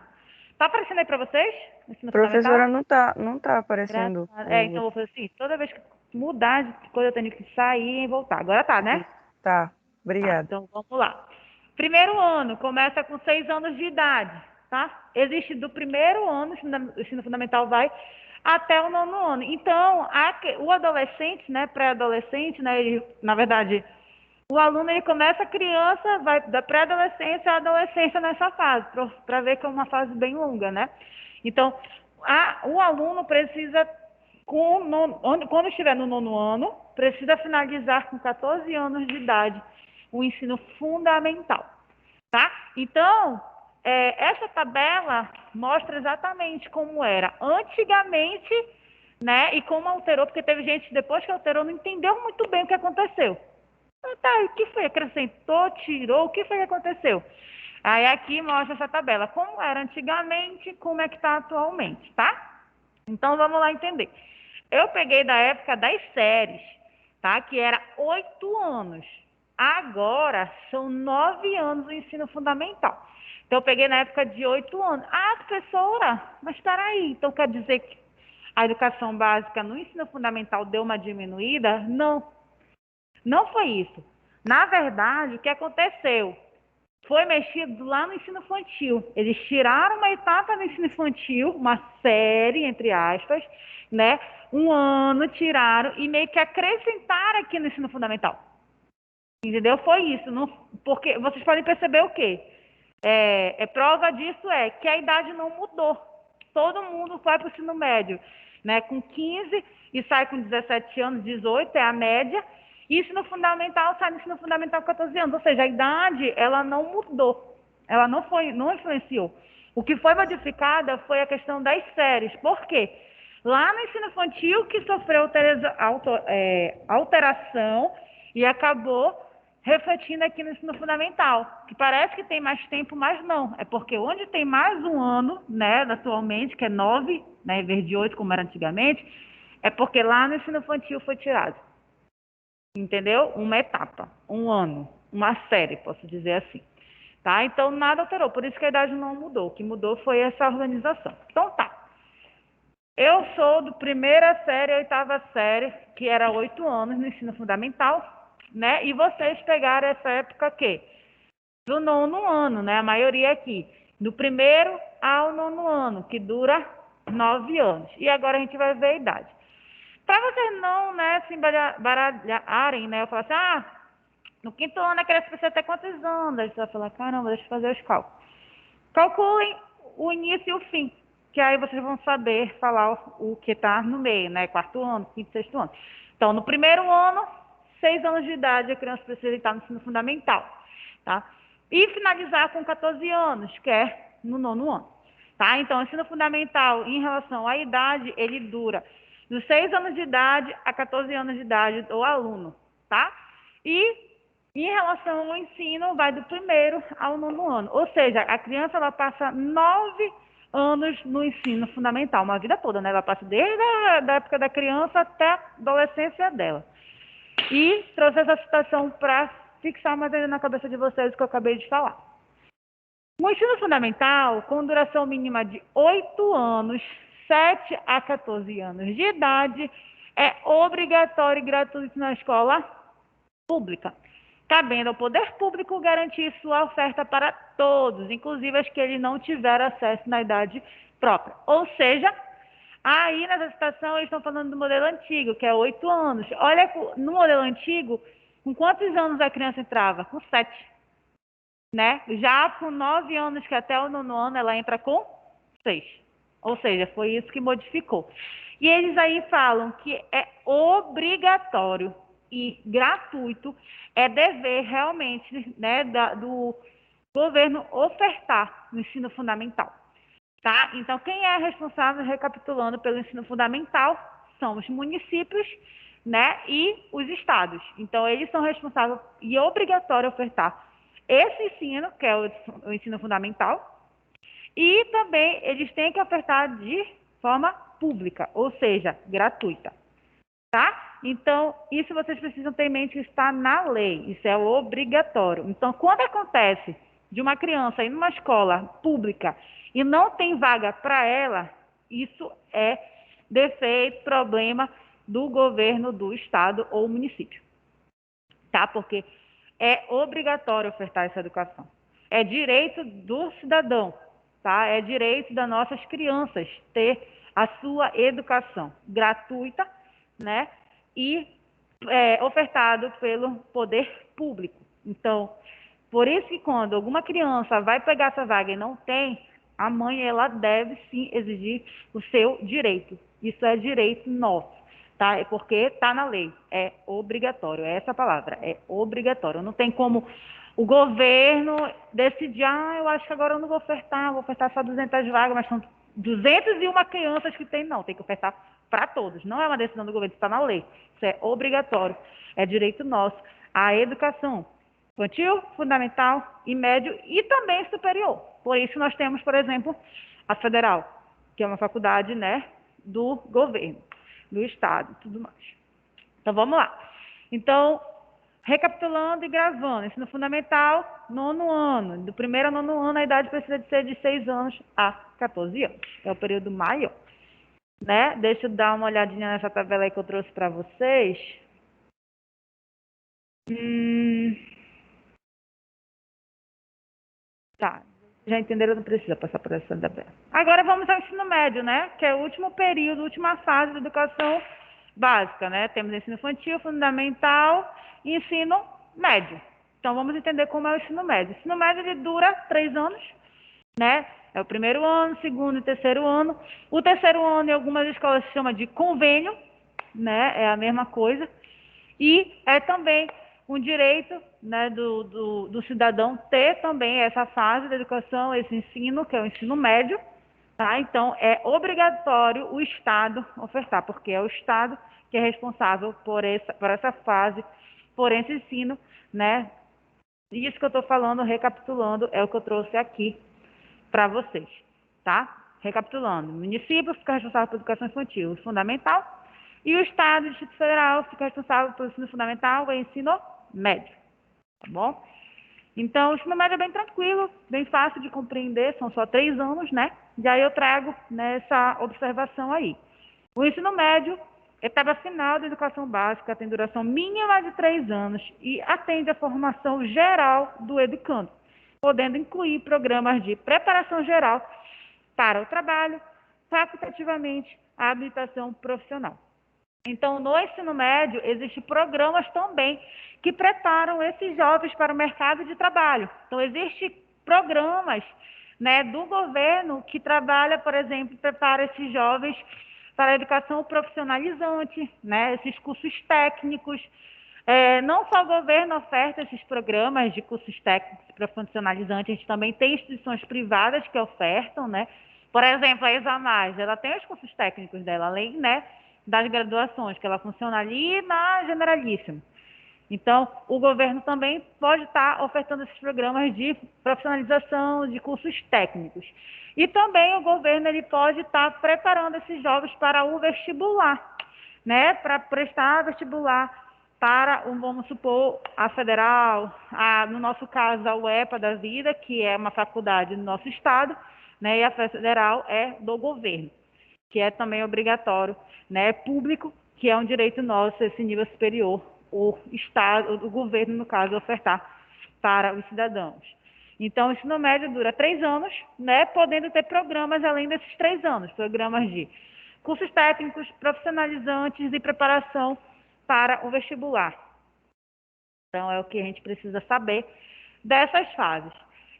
Tá aparecendo aí para vocês? Ensino Professora fundamental? não tá Graças aparecendo. a Deus. Então eu vou fazer assim, toda vez que mudar de coisa eu tenho que sair e voltar. Agora tá, né? Tá, obrigada. Então, vamos lá. Primeiro ano, começa com 6 anos de idade, tá? Existe do primeiro ano, o ensino fundamental vai até o 9º ano. Então, o adolescente, né, pré-adolescente, né, ele, na verdade, o aluno ele começa criança, vai da pré-adolescência à adolescência nessa fase, para ver que é uma fase bem longa, né? Então, o aluno precisa, quando estiver no 9º ano, precisa finalizar com 14 anos de idade o ensino fundamental, tá? Então, essa tabela mostra exatamente como era antigamente, né? E como alterou, porque teve gente, depois que alterou, não entendeu muito bem o que aconteceu. Tá, o que foi? Acrescentou, tirou, o que foi que aconteceu? Aí aqui mostra essa tabela, como era antigamente, como é que está atualmente, tá? Então vamos lá entender. Eu peguei da época das séries, tá? Que era 8 anos. Agora são 9 anos o ensino fundamental. Então eu peguei na época de 8 anos. Ah, professora, mas espera aí, então quer dizer que a educação básica no ensino fundamental deu uma diminuída? Não. Não foi isso. Na verdade, o que aconteceu? Foi mexido lá no ensino infantil. Eles tiraram uma etapa do ensino infantil, uma série, entre aspas, né? Um ano tiraram e meio que acrescentaram aqui no ensino fundamental. Entendeu? Foi isso. Não, porque vocês podem perceber o quê? Prova disso é que a idade não mudou. Todo mundo vai para o ensino médio, né? Com 15 e sai com 17 anos, 18 é a média. E ensino fundamental sai no ensino fundamental com 14 anos. Ou seja, a idade ela não mudou. Ela não influenciou. O que foi modificada foi a questão das séries. Por quê? Lá no ensino infantil que sofreu alteração e acabou refletindo aqui no ensino fundamental, que parece que tem mais tempo, mas não. É porque onde tem mais um ano, né, atualmente, que é 9, né, em vez de 8, como era antigamente, é porque lá no ensino infantil foi tirado. Entendeu? Uma etapa, um ano, uma série, posso dizer assim. Tá? Então, nada alterou, por isso que a idade não mudou. O que mudou foi essa organização. Então, tá. Eu sou do primeira série, oitava série, que era 8 anos no ensino fundamental, né? E vocês pegaram essa época aqui, do 9º ano, né? A maioria aqui, do primeiro ao 9º ano, que dura 9 anos. E agora a gente vai ver a idade. Para vocês não, né, se baralharem, né? Eu falo assim, no 5º ano a criança precisa ter quantos anos? Aí você vai falar, caramba, deixa eu fazer os cálculos. Calculem o início e o fim, que aí vocês vão saber falar o que está no meio, né? 4º ano, 5º, 6º ano. Então, no primeiro ano, 6 anos de idade, a criança precisa estar no ensino fundamental, tá? E finalizar com 14 anos, que é no 9º ano, tá? Então, o ensino fundamental, em relação à idade, ele dura dos 6 anos de idade a 14 anos de idade do aluno, tá? E em relação ao ensino, vai do primeiro ao 9º ano. Ou seja, a criança ela passa 9 anos no ensino fundamental, uma vida toda, né? Ela passa desde a época da criança até a adolescência dela. E trouxe essa situação para fixar mais ainda na cabeça de vocês o que eu acabei de falar. O ensino fundamental, com duração mínima de 8 anos, 7 a 14 anos de idade, é obrigatório e gratuito na escola pública, cabendo ao poder público garantir sua oferta para todos, inclusive as que eles não tiveram acesso na idade própria. Ou seja, aí nessa situação eles estão falando do modelo antigo, que é 8 anos. Olha, no modelo antigo, com quantos anos a criança entrava? Com 7. Né? Já com 9 anos, que até o 9º ano, ela entra com 6. Ou seja, foi isso que modificou. E eles aí falam que é obrigatório e gratuito, é dever realmente, né, do governo ofertar no ensino fundamental. Tá? Então, quem é responsável, recapitulando, pelo ensino fundamental são os municípios, né, e os estados. Então, eles são responsáveis e é obrigatório ofertar esse ensino, que é o ensino fundamental, e também eles têm que ofertar de forma pública, ou seja, gratuita. Tá? Então, isso vocês precisam ter em mente que está na lei, isso é obrigatório. Então, quando acontece de uma criança ir numa escola pública e não tem vaga para ela, isso é defeito, problema do governo do estado ou município. Tá? Porque É obrigatório ofertar essa educação. É direito do cidadão, tá? É direito das nossas crianças ter a sua educação gratuita, né? E ofertado pelo poder público. Então, por isso que quando alguma criança vai pegar essa vaga e não tem, a mãe ela deve sim exigir o seu direito. Isso é direito nosso, tá? É porque está na lei, é obrigatório, é essa a palavra, é obrigatório. Não tem como o governo decidir, eu acho que agora eu não vou ofertar só 200 vagas, mas são 201 crianças que tem, não, tem que ofertar para todos. Não é uma decisão do governo, está na lei. Isso é obrigatório, é direito nosso. A educação infantil, fundamental e médio e também superior. Por isso nós temos, por exemplo, a federal, que é uma faculdade, né, do governo, do estado e tudo mais. Então vamos lá. Então, recapitulando e gravando, ensino fundamental, 9º ano. Do 1º ao 9º ano, a idade precisa de ser de 6 anos a 14 anos. É o período maior. Né? Deixa eu dar uma olhadinha nessa tabela aí que eu trouxe para vocês. Tá. Já entenderam? Não precisa passar por essa tabela. Agora vamos ao ensino médio, né? Que é o último período, a última fase da educação básica, né? Temos ensino infantil, fundamental e ensino médio. Então vamos entender como é o ensino médio. O ensino médio ele dura 3 anos, né? É o 1º ano, 2º e 3º ano. O 3º ano em algumas escolas se chama de convênio, né? É a mesma coisa. E é também um direito, né, do cidadão ter também essa fase da educação, esse ensino, que é o ensino médio, tá? Então, é obrigatório o Estado ofertar, porque é o Estado que é responsável por essa fase, por esse ensino, né? Isso que eu estou falando, recapitulando, é o que eu trouxe aqui para vocês, tá? Recapitulando, o município fica responsável pela educação infantil e fundamental, e o Estado, o Distrito Federal, fica responsável pelo ensino fundamental e ensino médio, tá bom? Então, o ensino médio é bem tranquilo, bem fácil de compreender, são só 3 anos, né? E aí eu trago nessa observação aí. O ensino médio, etapa final da educação básica, tem duração mínima de 3 anos e atende à formação geral do educando, podendo incluir programas de preparação geral para o trabalho, facultativamente a habilitação profissional. Então, no ensino médio, existem programas também que preparam esses jovens para o mercado de trabalho. Então, existem programas, né, do governo que trabalha, por exemplo, prepara esses jovens para a educação profissionalizante, né, esses cursos técnicos. Não só o governo oferta esses programas de cursos técnicos profissionalizantes, a gente também tem instituições privadas que ofertam, né? Por exemplo, a Examais, ela tem os cursos técnicos dela, além, né, das graduações, que ela funciona ali na Generalíssimo. Então, o governo também pode estar ofertando esses programas de profissionalização, de cursos técnicos. E também o governo ele pode estar preparando esses jovens para o vestibular, né? Para prestar vestibular para, vamos supor, a federal, no nosso caso, a UEPA da vida, que é uma faculdade do nosso estado, né? E a federal é do governo, que é também obrigatório, né? Público, que é um direito nosso, esse nível superior, o Estado, o governo, no caso, ofertar para os cidadãos. Então, o ensino médio dura 3 anos, né? Podendo ter programas além desses 3 anos, programas de cursos técnicos, profissionalizantes e preparação para o vestibular. Então, é o que a gente precisa saber dessas fases.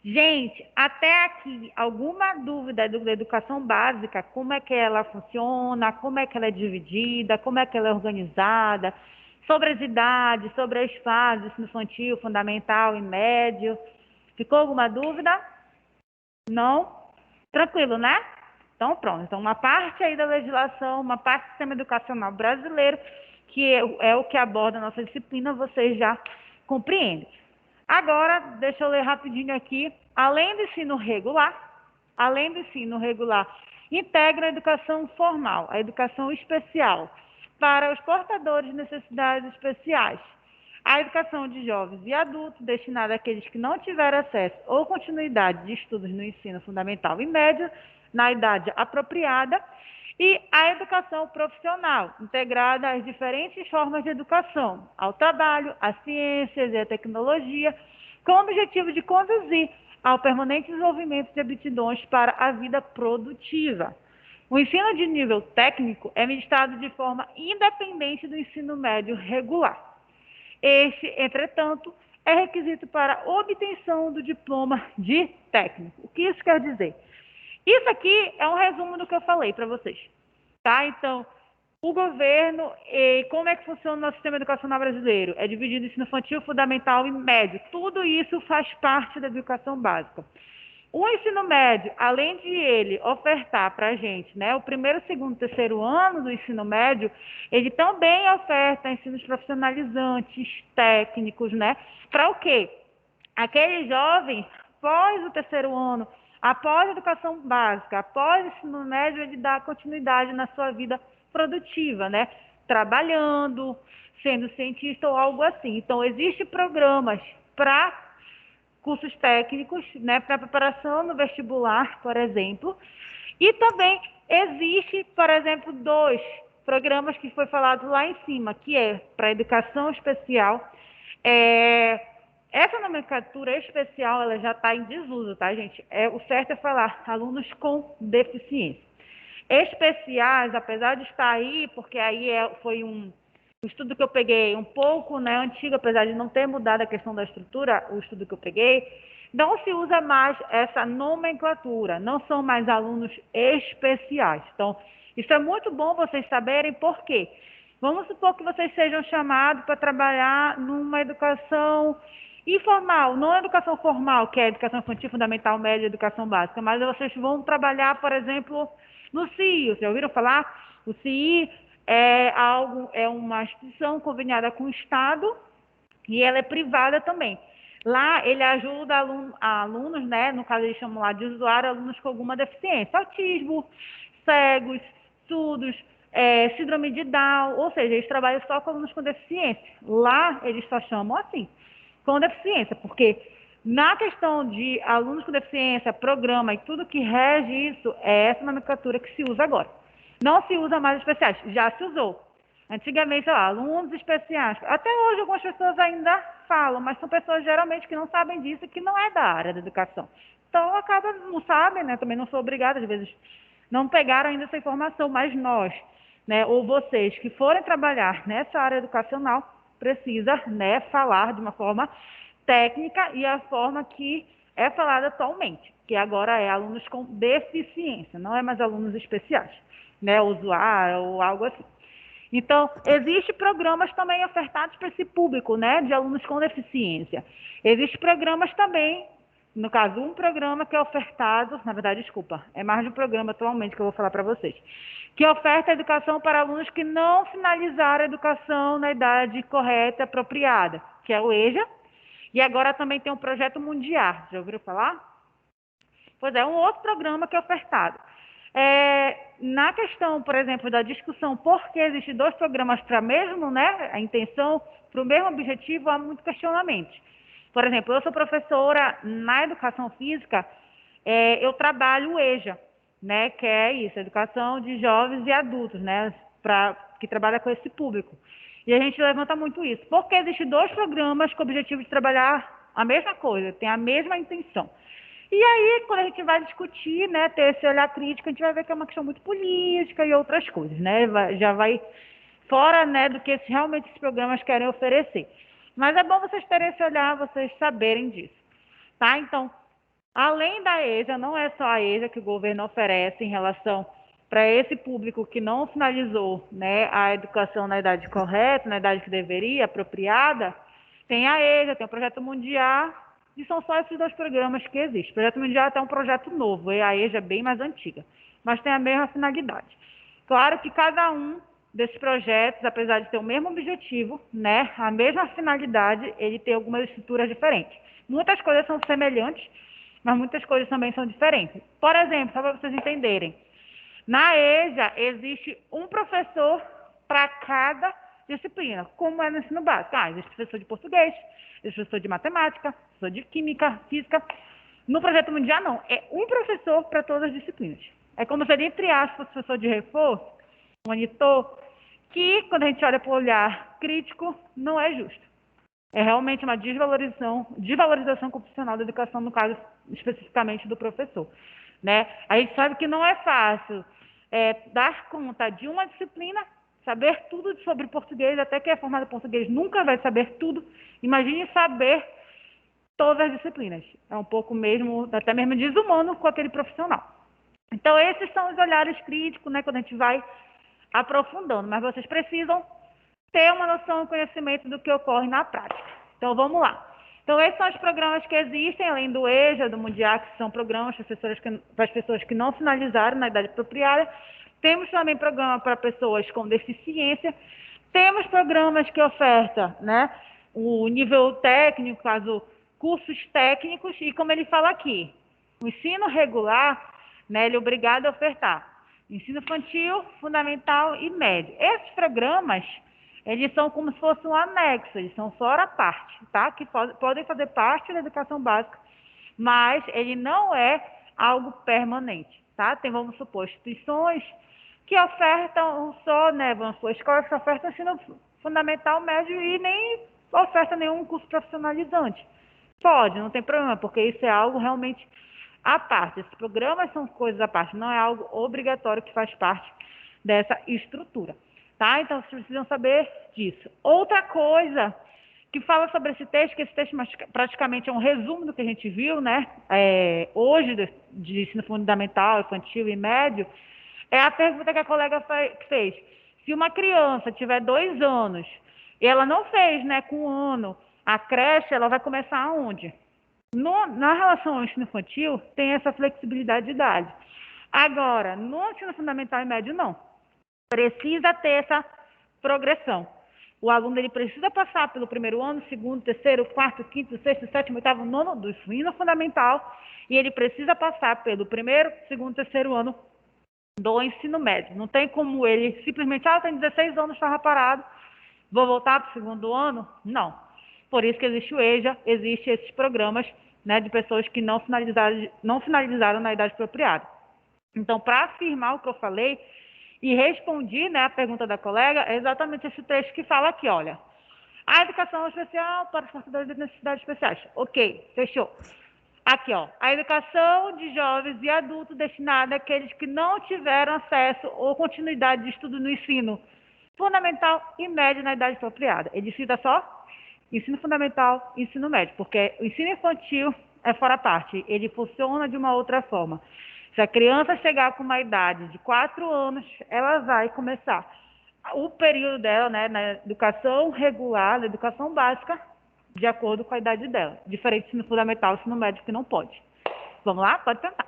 Gente, até aqui, alguma dúvida da educação básica, como é que ela funciona, como é que ela é dividida, como é que ela é organizada, sobre as idades, sobre as fases, ensino infantil, fundamental e médio. Ficou alguma dúvida? Não? Tranquilo, né? Então, pronto. Então, uma parte aí da legislação, uma parte do sistema educacional brasileiro, que é o que aborda a nossa disciplina, vocês já compreendem. Agora, deixa eu ler rapidinho aqui. Além do ensino regular, integra a educação formal, a educação especial, para os portadores de necessidades especiais. A educação de jovens e adultos, destinada àqueles que não tiveram acesso ou continuidade de estudos no ensino fundamental e médio, na idade apropriada, E a educação profissional, integrada às diferentes formas de educação, ao trabalho, às ciências e à tecnologia, com o objetivo de conduzir ao permanente desenvolvimento de aptidões para a vida produtiva. O ensino de nível técnico é ministrado de forma independente do ensino médio regular. Este, entretanto, é requisito para obtenção do diploma de técnico. O que isso quer dizer? Isso aqui é um resumo do que eu falei para vocês, tá? Então, o governo, como é que funciona o nosso sistema educacional brasileiro? É dividido em ensino infantil, fundamental e médio. Tudo isso faz parte da educação básica. O ensino médio, além de ele ofertar para a gente, né, o primeiro, segundo, terceiro ano do ensino médio, ele também oferta ensinos profissionalizantes, técnicos, né? Para o quê? Aquele jovem, após o terceiro ano, após a educação básica, após o ensino médio, ele dá continuidade na sua vida produtiva, né? Trabalhando, sendo cientista ou algo assim. Então, existem programas para cursos técnicos, né, para preparação no vestibular, por exemplo. E também existe, por exemplo, 2 programas que foi falado lá em cima, que é para educação especial. Essa nomenclatura especial, ela já está em desuso, tá, gente? O certo é falar alunos com deficiência. Especiais, apesar de estar aí, porque aí foi um estudo que eu peguei um pouco, né, antigo, apesar de não ter mudado a questão da estrutura, o estudo que eu peguei, não se usa mais essa nomenclatura, não são mais alunos especiais. Então, isso é muito bom vocês saberem por quê. Vamos supor que vocês sejam chamados para trabalhar numa educação informal, não educação formal, que é educação infantil, fundamental, média, educação básica, mas vocês vão trabalhar, por exemplo, no CII. Vocês já ouviram falar? O CII é uma instituição conveniada com o Estado e ela é privada também. Lá ele ajuda alunos, né? No caso eles chamam lá de usuário, alunos com alguma deficiência, autismo, cegos, surdos, síndrome de Down, ou seja, eles trabalham só com alunos com deficiência. Lá eles só chamam assim, com deficiência, porque na questão de alunos com deficiência, programa e tudo que rege isso, é essa nomenclatura que se usa agora. Não se usa mais especiais, já se usou. Antigamente, sei lá, alunos especiais. Até hoje algumas pessoas ainda falam, mas são pessoas geralmente que não sabem disso, que não é da área da educação. Então, acaba, não sabem, né? Também não sou obrigada, às vezes não pegaram ainda essa informação, mas nós, né, ou vocês que forem trabalhar nessa área educacional, precisa, né, falar de uma forma técnica e a forma que é falada atualmente, que agora é alunos com deficiência, não é mais alunos especiais, né, usuário ou algo assim. Então, existem programas também ofertados para esse público, né, de alunos com deficiência. Existem programas também, no caso, um programa que é ofertado, na verdade, desculpa, é mais de um programa atualmente que eu vou falar para vocês, que oferta educação para alunos que não finalizaram a educação na idade correta e apropriada, que é o EJA, e agora também tem um projeto mundial, já ouviram falar? Pois é, um outro programa que é ofertado. Na questão, por exemplo, da discussão por que existem 2 programas para mesmo, né, a intenção, para o mesmo objetivo, há muito questionamento. Por exemplo, eu sou professora na educação física, eu trabalho o EJA, né, que é isso, educação de jovens e adultos, né, que trabalha com esse público. E a gente levanta muito isso. Porque existem 2 programas com o objetivo de trabalhar a mesma coisa, tem a mesma intenção. E aí, quando a gente vai discutir, né, ter esse olhar crítico, a gente vai ver que é uma questão muito política e outras coisas, né? Já vai fora, né, do que realmente esses programas querem oferecer. Mas é bom vocês terem esse olhar, vocês saberem disso, tá? Então, além da EJA, não é só a EJA que o governo oferece em relação para esse público que não finalizou, né, a educação na idade correta, na idade que deveria, apropriada, tem a EJA, tem o Projeto Mundial, e são só esses 2 programas que existem. O Projeto Mundial é até um projeto novo, e a EJA é bem mais antiga, mas tem a mesma finalidade. Claro que cada um desses projetos, apesar de ter o mesmo objetivo, né, a mesma finalidade, ele tem algumas estruturas diferentes. Muitas coisas são semelhantes, mas muitas coisas também são diferentes. Por exemplo, só para vocês entenderem, na EJA existe um professor para cada disciplina, como é no ensino básico. Existe professor de português, existe professor de matemática, professor de química, física. No Projeto Mundial, não. É um professor para todas as disciplinas. É como se ele, entre aspas, professor de reforço, monitor, que quando a gente olha para o olhar crítico, não é justo. É realmente uma desvalorização profissional da educação, no caso especificamente do professor. Né? A gente sabe que não é fácil dar conta de uma disciplina, saber tudo sobre português, até quem é formado em português nunca vai saber tudo. Imagine saber todas as disciplinas. É um pouco mesmo, até mesmo desumano com aquele profissional. Então, esses são os olhares críticos, né, quando a gente vai aprofundando. Mas vocês precisam ter uma noção e conhecimento do que ocorre na prática. Então, vamos lá. Então, esses são os programas que existem, além do EJA, do Mundial, que são programas para as pessoas que não finalizaram na idade apropriada. Temos também programa para pessoas com deficiência. Temos programas que ofertam, né, o nível técnico, caso cursos técnicos, e como ele fala aqui, o ensino regular, né, ele é obrigado a ofertar ensino infantil, fundamental e médio. Esses programas, eles são como se fosse um anexo, eles são fora a parte, tá? Que podem fazer parte da educação básica, mas ele não é algo permanente, tá? Tem, vamos supor, instituições que ofertam só, né, vamos supor, escolas que ofertam ensino fundamental, médio e nem ofertam nenhum curso profissionalizante. Pode, não tem problema, porque isso é algo realmente à parte. Esses programas são coisas à parte, não é algo obrigatório que faz parte dessa estrutura. Tá? Então, vocês precisam saber disso. Outra coisa que fala sobre esse texto, que esse texto praticamente é um resumo do que a gente viu, né? Hoje, de ensino fundamental, infantil e médio, é a pergunta que a colega fez. Se uma criança tiver 2 anos e ela não fez, né, com 1 ano, a creche, ela vai começar aonde? Na relação ao ensino infantil, tem essa flexibilidade de idade. Agora, no ensino fundamental e médio, não. Precisa ter essa progressão. O aluno ele precisa passar pelo primeiro ano, segundo, terceiro, quarto, quinto, sexto, sétimo, oitavo, nono do ensino fundamental, e ele precisa passar pelo primeiro, segundo, terceiro ano do ensino médio. Não tem como ele simplesmente, tem 16 anos, estava parado, vou voltar para o segundo ano? Não. Por isso que existe o EJA, existem esses programas, né, de pessoas que não finalizaram na idade apropriada. Então, para afirmar o que eu falei e respondi, né, a pergunta da colega, é exatamente esse trecho que fala aqui, olha. A educação especial para os portadores de necessidades especiais. Ok, fechou. Aqui, ó, a educação de jovens e adultos destinada àqueles que não tiveram acesso ou continuidade de estudo no ensino fundamental e médio na idade apropriada. Ele cita só ensino fundamental e ensino médio, porque o ensino infantil é fora a parte, ele funciona de uma outra forma. Se a criança chegar com uma idade de 4 anos, ela vai começar o período dela, né, na educação regular, na educação básica, de acordo com a idade dela. Diferente do ensino fundamental e ensino médio, que não pode. Vamos lá? Pode tentar.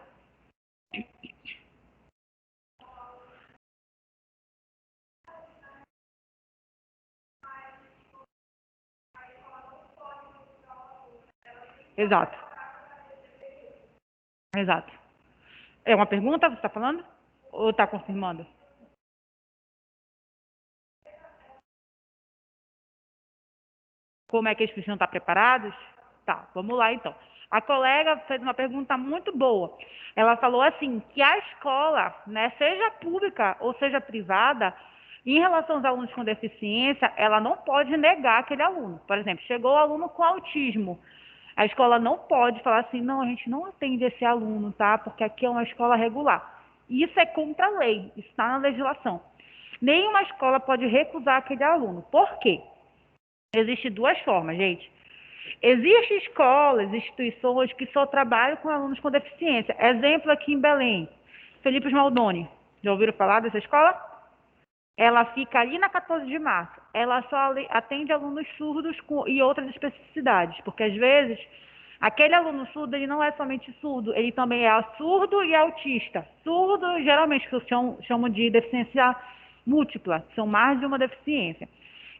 Exato. Exato. É uma pergunta que você está falando? Ou está confirmando? Como é que eles precisam estar preparados? Tá, vamos lá então. A colega fez uma pergunta muito boa. Ela falou assim, que a escola, né, seja pública ou seja privada, em relação aos alunos com deficiência, ela não pode negar aquele aluno. Por exemplo, chegou o aluno com autismo. A escola não pode falar assim, não, a gente não atende esse aluno, tá? Porque aqui é uma escola regular. Isso é contra a lei, isso está na legislação. Nenhuma escola pode recusar aquele aluno. Por quê? Existem 2 formas, gente. Existem escolas, instituições que só trabalham com alunos com deficiência. Exemplo aqui em Belém, Felipe Smaldoni. Já ouviram falar dessa escola? Ela fica ali na 14 de março. Ela só atende alunos surdos e outras especificidades, porque às vezes aquele aluno surdo ele não é somente surdo, ele também é surdo e autista. Surdo, geralmente, que eu chamo de deficiência múltipla, são mais de uma deficiência.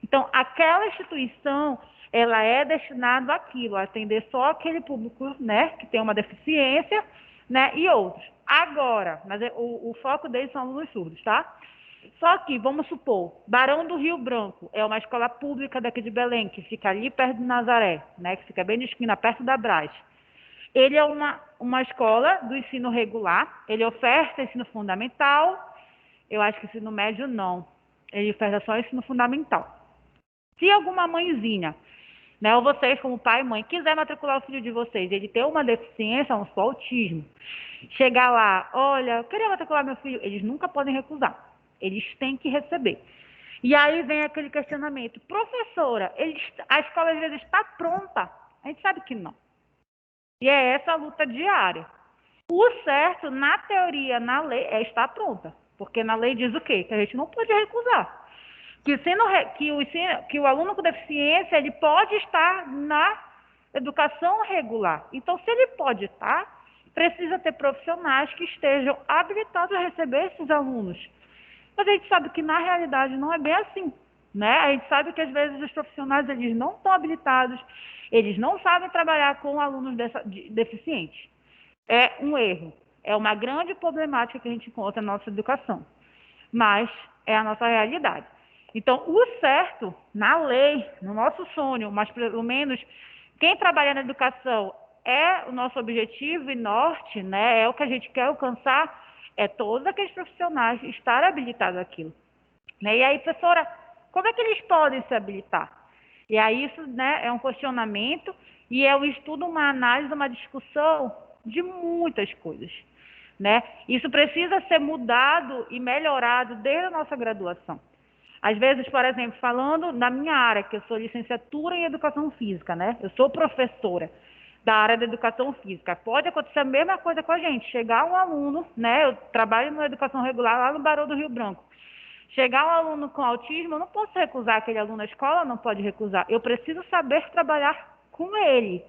Então, aquela instituição, ela é destinada àquilo, a atender só aquele público, né, que tem uma deficiência, né, e outros. Agora, mas o foco deles são alunos surdos, tá? Só que, vamos supor, Barão do Rio Branco é uma escola pública daqui de Belém, que fica ali perto de Nazaré, né, que fica bem na esquina, perto da Brás. Ele é uma escola do ensino regular, ele oferta ensino fundamental, eu acho que ensino médio não, ele oferta só ensino fundamental. Se alguma mãezinha, né, ou vocês como pai e mãe, quiser matricular o filho de vocês, ele tem uma deficiência, um só autismo, chegar lá, olha, eu queria matricular meu filho, eles nunca podem recusar, eles têm que receber. E aí vem aquele questionamento, professora, a escola às vezes está pronta, a gente sabe que não. E é essa a luta diária. O certo, na teoria, na lei, é estar pronta. Porque na lei diz o quê? Que a gente não pode recusar. Que o aluno com deficiência, ele pode estar na educação regular. Então, se ele pode estar, precisa ter profissionais que estejam habilitados a receber esses alunos. Mas a gente sabe que, na realidade, não é bem assim. Né? A gente sabe que, às vezes, os profissionais eles não estão habilitados, eles não sabem trabalhar com alunos deficientes. É um erro, é uma grande problemática que a gente encontra na nossa educação, mas é a nossa realidade. Então, o certo, na lei, no nosso sonho, mas pelo menos quem trabalha na educação é o nosso objetivo e norte, né? É o que a gente quer alcançar, é todos aqueles profissionais estarem habilitados àquilo. Né? E aí, professora, como é que eles podem se habilitar? E aí isso, né, é um questionamento e é um estudo, uma análise, uma discussão de muitas coisas. Né? Isso precisa ser mudado e melhorado desde a nossa graduação. Às vezes, por exemplo, falando da minha área, que eu sou licenciatura em Educação Física, né? Eu sou professora da área da Educação Física. Pode acontecer a mesma coisa com a gente. Chegar um aluno, né? Eu trabalho na Educação Regular lá no Barão do Rio Branco. Chegar um aluno com autismo, eu não posso recusar aquele aluno na escola, não pode recusar. Eu preciso saber trabalhar com ele.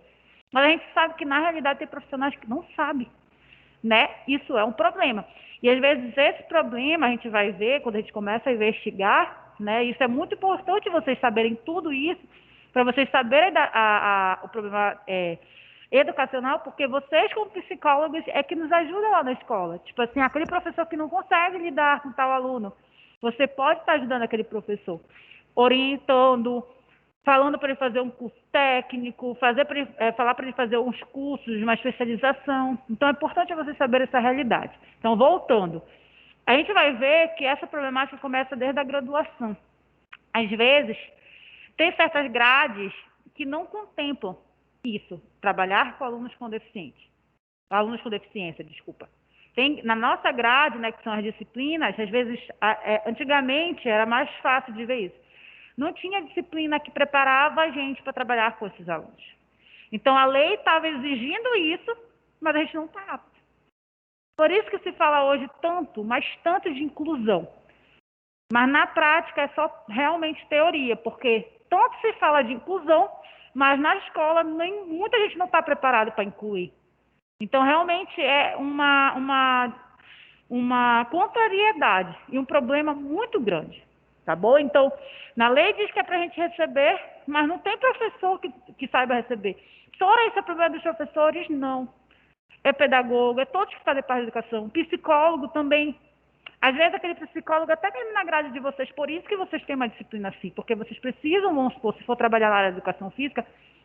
Mas a gente sabe que, na realidade, tem profissionais que não sabem. Né? Isso é um problema. E às vezes esse problema a gente vai ver quando a gente começa a investigar, né? Isso é muito importante vocês saberem tudo isso, para vocês saberem o problema educacional, porque vocês como psicólogos é que nos ajudam lá na escola. Tipo assim, aquele professor que não consegue lidar com tal aluno, você pode estar ajudando aquele professor, orientando, falando para ele fazer um curso técnico, falar para ele fazer uns cursos, uma especialização. Então, é importante você saber essa realidade. Então, voltando, a gente vai ver que essa problemática começa desde a graduação. Às vezes, tem certas grades que não contemplam isso, trabalhar com alunos com deficiência, desculpa. Tem, na nossa grade, né, que são as disciplinas, às vezes, antigamente era mais fácil de ver isso. Não tinha disciplina que preparava a gente para trabalhar com esses alunos. Então, a lei estava exigindo isso, mas a gente não está apto. Por isso que se fala hoje tanto, mas tanto de inclusão. Mas, na prática, é só realmente teoria, porque tanto se fala de inclusão, mas na escola muita gente não está preparada para incluir. Então, realmente, é uma contrariedade e um problema muito grande. Tá bom? Então, na lei diz que é para a gente receber, mas não tem professor que saiba receber. Só esse é o problema dos professores? Não. É pedagogo, é todos que fazem parte da educação. Psicólogo também. Às vezes aquele psicólogo até mesmo na grade de vocês, por isso que vocês têm uma disciplina assim, porque vocês precisam, vamos supor, se for trabalhar na área da educação física,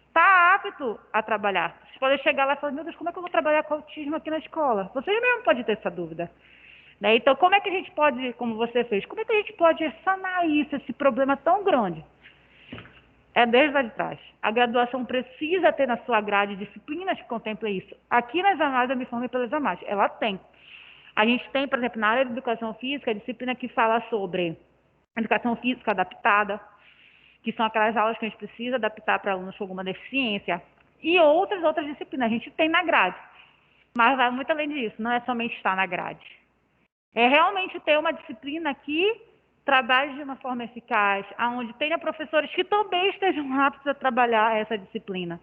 está apto a trabalhar. Vocês podem chegar lá e falar, meu Deus, como é que eu vou trabalhar com autismo aqui na escola? Vocês mesmo podem ter essa dúvida. Né? Então, como é que a gente pode, como você fez, como é que a gente pode sanar isso, esse problema tão grande? É desde lá de trás. A graduação precisa ter na sua grade disciplinas que contemplem isso. Aqui nas AMAS, eu me formei pelas AMAS, ela tem. A gente tem, por exemplo, na área de educação física, a disciplina que fala sobre educação física adaptada, que são aquelas aulas que a gente precisa adaptar para alunos com alguma deficiência, e outras disciplinas. A gente tem na grade. Mas vai muito além disso, não é somente estar na grade. É realmente ter uma disciplina que trabalhe de uma forma eficaz, onde tenha professores que também estejam aptos a trabalhar essa disciplina.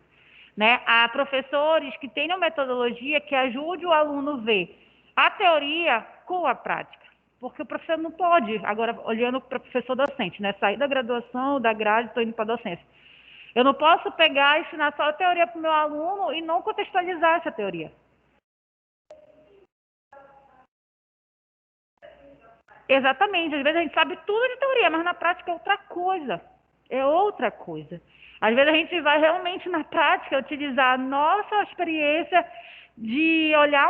Né? Há professores que tenham metodologia que ajude o aluno a ver a teoria com a prática. Porque o professor não pode, agora olhando para o professor docente, né? Sair da graduação, da grade, estou indo para a docência. Eu não posso pegar e ensinar só a teoria para o meu aluno e não contextualizar essa teoria. Exatamente, às vezes a gente sabe tudo de teoria, mas na prática é outra coisa. É outra coisa. Às vezes a gente vai realmente na prática utilizar a nossa experiência de olhar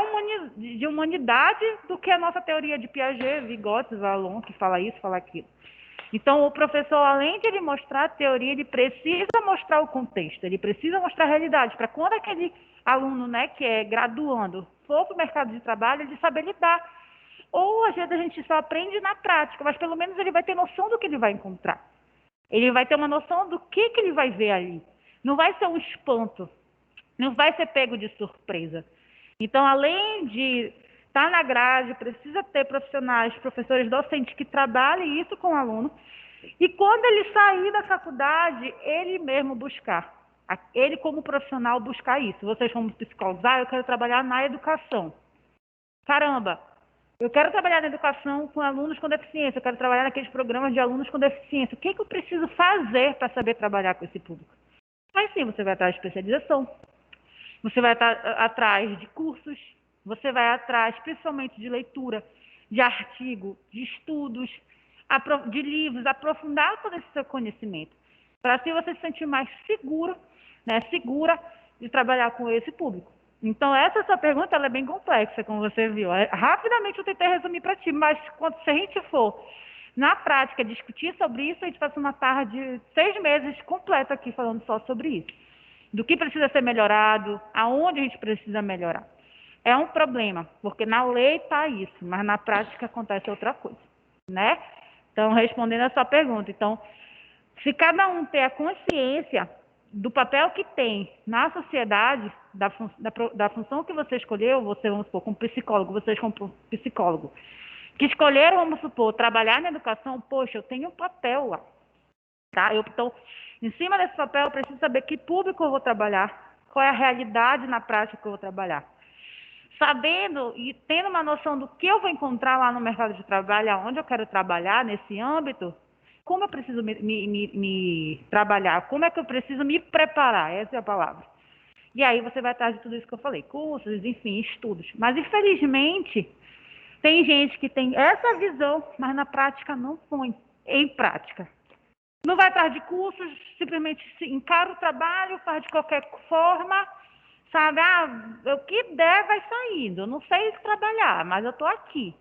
de humanidade do que a nossa teoria de Piaget, Vygotsky, Vallon, que fala isso, fala aquilo. Então, o professor, além de ele mostrar a teoria, ele precisa mostrar o contexto, ele precisa mostrar a realidade, para quando aquele aluno, né, que é graduando, for para o mercado de trabalho, ele saber lidar. Ou, às vezes, a gente só aprende na prática, mas pelo menos ele vai ter noção do que ele vai encontrar. Ele vai ter uma noção do que ele vai ver ali. Não vai ser um espanto, não vai ser pego de surpresa. Então, além de estar na grade, precisa ter profissionais, professores docentes que trabalhem isso com o aluno. E quando ele sair da faculdade, ele mesmo buscar. Ele, como profissional, buscar isso. Vocês, como psicólogos, eu quero trabalhar na educação. Caramba, eu quero trabalhar na educação com alunos com deficiência, eu quero trabalhar naqueles programas de alunos com deficiência. O que eu preciso fazer para saber trabalhar com esse público? Aí sim, você vai atrás de especialização, você vai atrás de cursos, você vai atrás principalmente de leitura, de artigo, de estudos, de livros, aprofundar todo esse seu conhecimento, para assim você se sentir mais seguro, né, segura de trabalhar com esse público. Então, essa sua pergunta ela é bem complexa, como você viu. Rapidamente eu tentei resumir para ti, mas se a gente for, na prática, discutir sobre isso, a gente passa uma tarde, 6 meses completa aqui falando só sobre isso. Do que precisa ser melhorado, aonde a gente precisa melhorar. É um problema, porque na lei está isso, mas na prática acontece outra coisa, né? Então, respondendo a sua pergunta, então, se cada um ter a consciência do papel que tem na sociedade, da função que você escolheu, você, vamos supor, como psicólogo, vocês como psicólogo, que escolheram, vamos supor, trabalhar na educação, poxa, eu tenho um papel lá, tá? Então, em cima desse papel, eu preciso saber que público eu vou trabalhar, qual é a realidade na prática que eu vou trabalhar. Sabendo e tendo uma noção do que eu vou encontrar lá no mercado de trabalho, onde eu quero trabalhar, nesse âmbito, como eu preciso me trabalhar, como é que eu preciso me preparar, essa é a palavra. E aí você vai atrás de tudo isso que eu falei, cursos, enfim, estudos. Mas, infelizmente, tem gente que tem essa visão, mas na prática não põe em prática. Não vai atrás de cursos, simplesmente encara o trabalho, faz de qualquer forma, sabe? O que der vai saindo. Eu não sei trabalhar, mas eu estou aqui.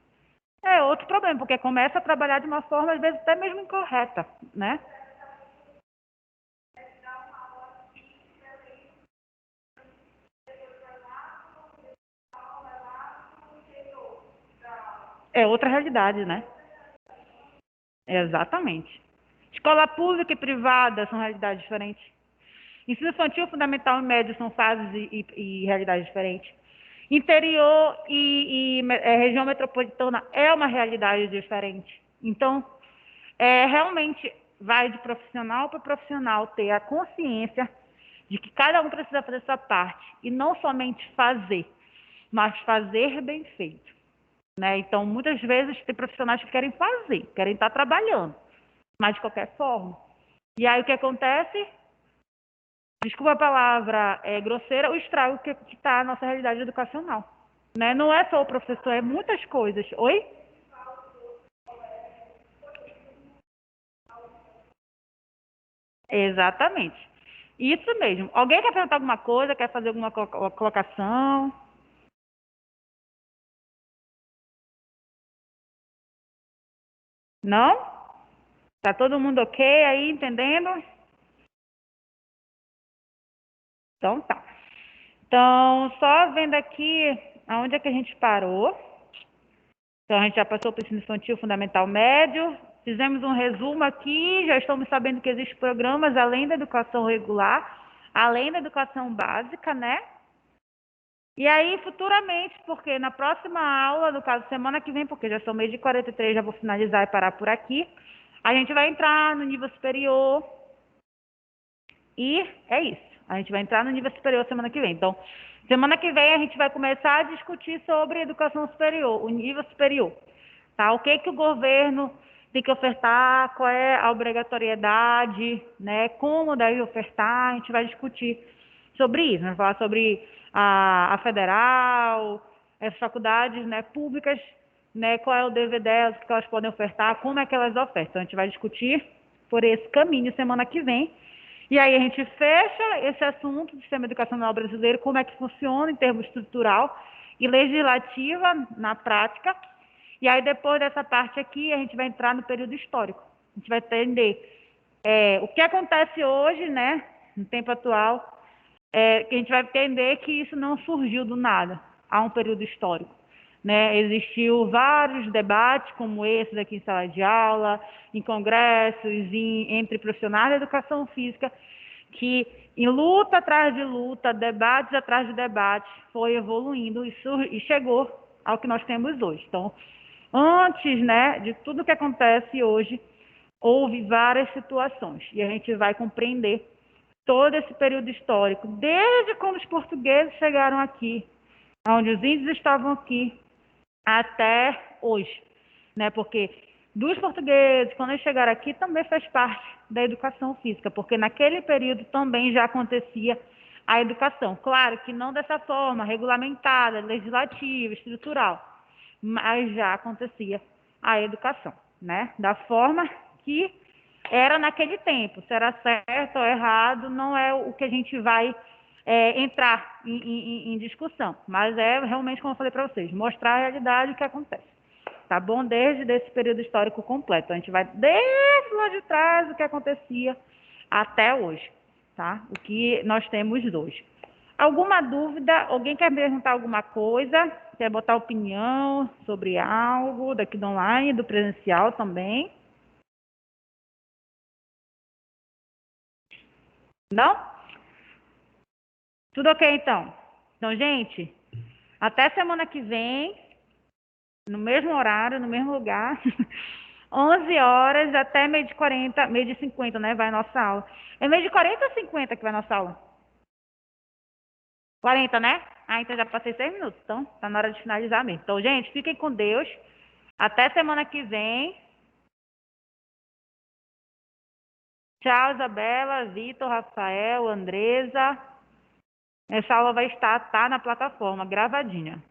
É outro problema, porque começa a trabalhar de uma forma, às vezes, até mesmo incorreta, né? É outra realidade, né? Exatamente. Escola pública e privada são realidades diferentes. Ensino infantil, fundamental e médio são fases e realidades diferentes. Interior e região metropolitana é uma realidade diferente. Então, realmente vai de profissional para profissional ter a consciência de que cada um precisa fazer sua parte. E não somente fazer, mas fazer bem feito. Né? Então, muitas vezes tem profissionais que querem fazer, querem estar trabalhando, mas de qualquer forma. E aí o que acontece? Desculpa a palavra grosseira, o estrago que está na nossa realidade educacional. Né? Não é só o professor, é muitas coisas. Oi? Exatamente. Isso mesmo. Alguém quer perguntar alguma coisa? Quer fazer alguma colocação? Não? Tá todo mundo ok aí, entendendo? Então tá. Então, só vendo aqui aonde é que a gente parou. Então, a gente já passou para o ensino infantil fundamental médio. Fizemos um resumo aqui, já estamos sabendo que existem programas além da educação regular, além da educação básica, né? E aí, futuramente, porque na próxima aula, no caso, semana que vem, porque já são meio de 43, já vou finalizar e parar por aqui, a gente vai entrar no nível superior e é isso. A gente vai entrar no nível superior semana que vem. Então, semana que vem a gente vai começar a discutir sobre educação superior, o nível superior. Tá? O que o governo tem que ofertar, qual é a obrigatoriedade, né? Como deve ofertar, a gente vai discutir sobre isso. Vai falar sobre a federal, as faculdades, né, públicas, né, qual é o dever delas, o que elas podem ofertar, como é que elas ofertam. Então, a gente vai discutir por esse caminho semana que vem. E aí a gente fecha esse assunto do sistema educacional brasileiro, como é que funciona em termos estrutural e legislativa na prática. E aí depois dessa parte aqui, a gente vai entrar no período histórico. A gente vai entender o que acontece hoje, né, no tempo atual, que a gente vai entender que isso não surgiu do nada. Há um período histórico. Né? Existiu vários debates como esses aqui em sala de aula, em congressos, entre profissionais da educação física, que em luta atrás de luta, debates atrás de debates, foi evoluindo e chegou ao que nós temos hoje. Então, antes, né, de tudo que acontece hoje, houve várias situações e a gente vai compreender todo esse período histórico, desde quando os portugueses chegaram aqui, onde os índios estavam aqui, até hoje, né? Porque dos portugueses, quando eles chegaram aqui, também fez parte da educação física, porque naquele período também já acontecia a educação. Claro que não dessa forma, regulamentada, legislativa, estrutural, mas já acontecia a educação, né? Da forma que era naquele tempo. Se era certo ou errado, não é o que a gente vai entrar em discussão, mas é realmente, como eu falei para vocês, mostrar a realidade que acontece, tá bom? Desde esse período histórico completo, a gente vai desde lá de trás, o que acontecia, até hoje, tá? O que nós temos hoje. Alguma dúvida? Alguém quer perguntar alguma coisa? Quer botar opinião sobre algo daqui do online, do presencial também? Não? Tudo ok, então? Então, gente, até semana que vem, no mesmo horário, no mesmo lugar, 11 horas até meio de 40, meio de 50, né? Vai a nossa aula. É meio de 40 ou 50 que vai a nossa aula? 40, né? Ah, então já passei 6 minutos. Então, tá na hora de finalizar mesmo. Então, gente, fiquem com Deus. Até semana que vem. Tchau, Isabela, Vitor, Rafael, Andresa. Essa aula vai estar, tá na plataforma, gravadinha.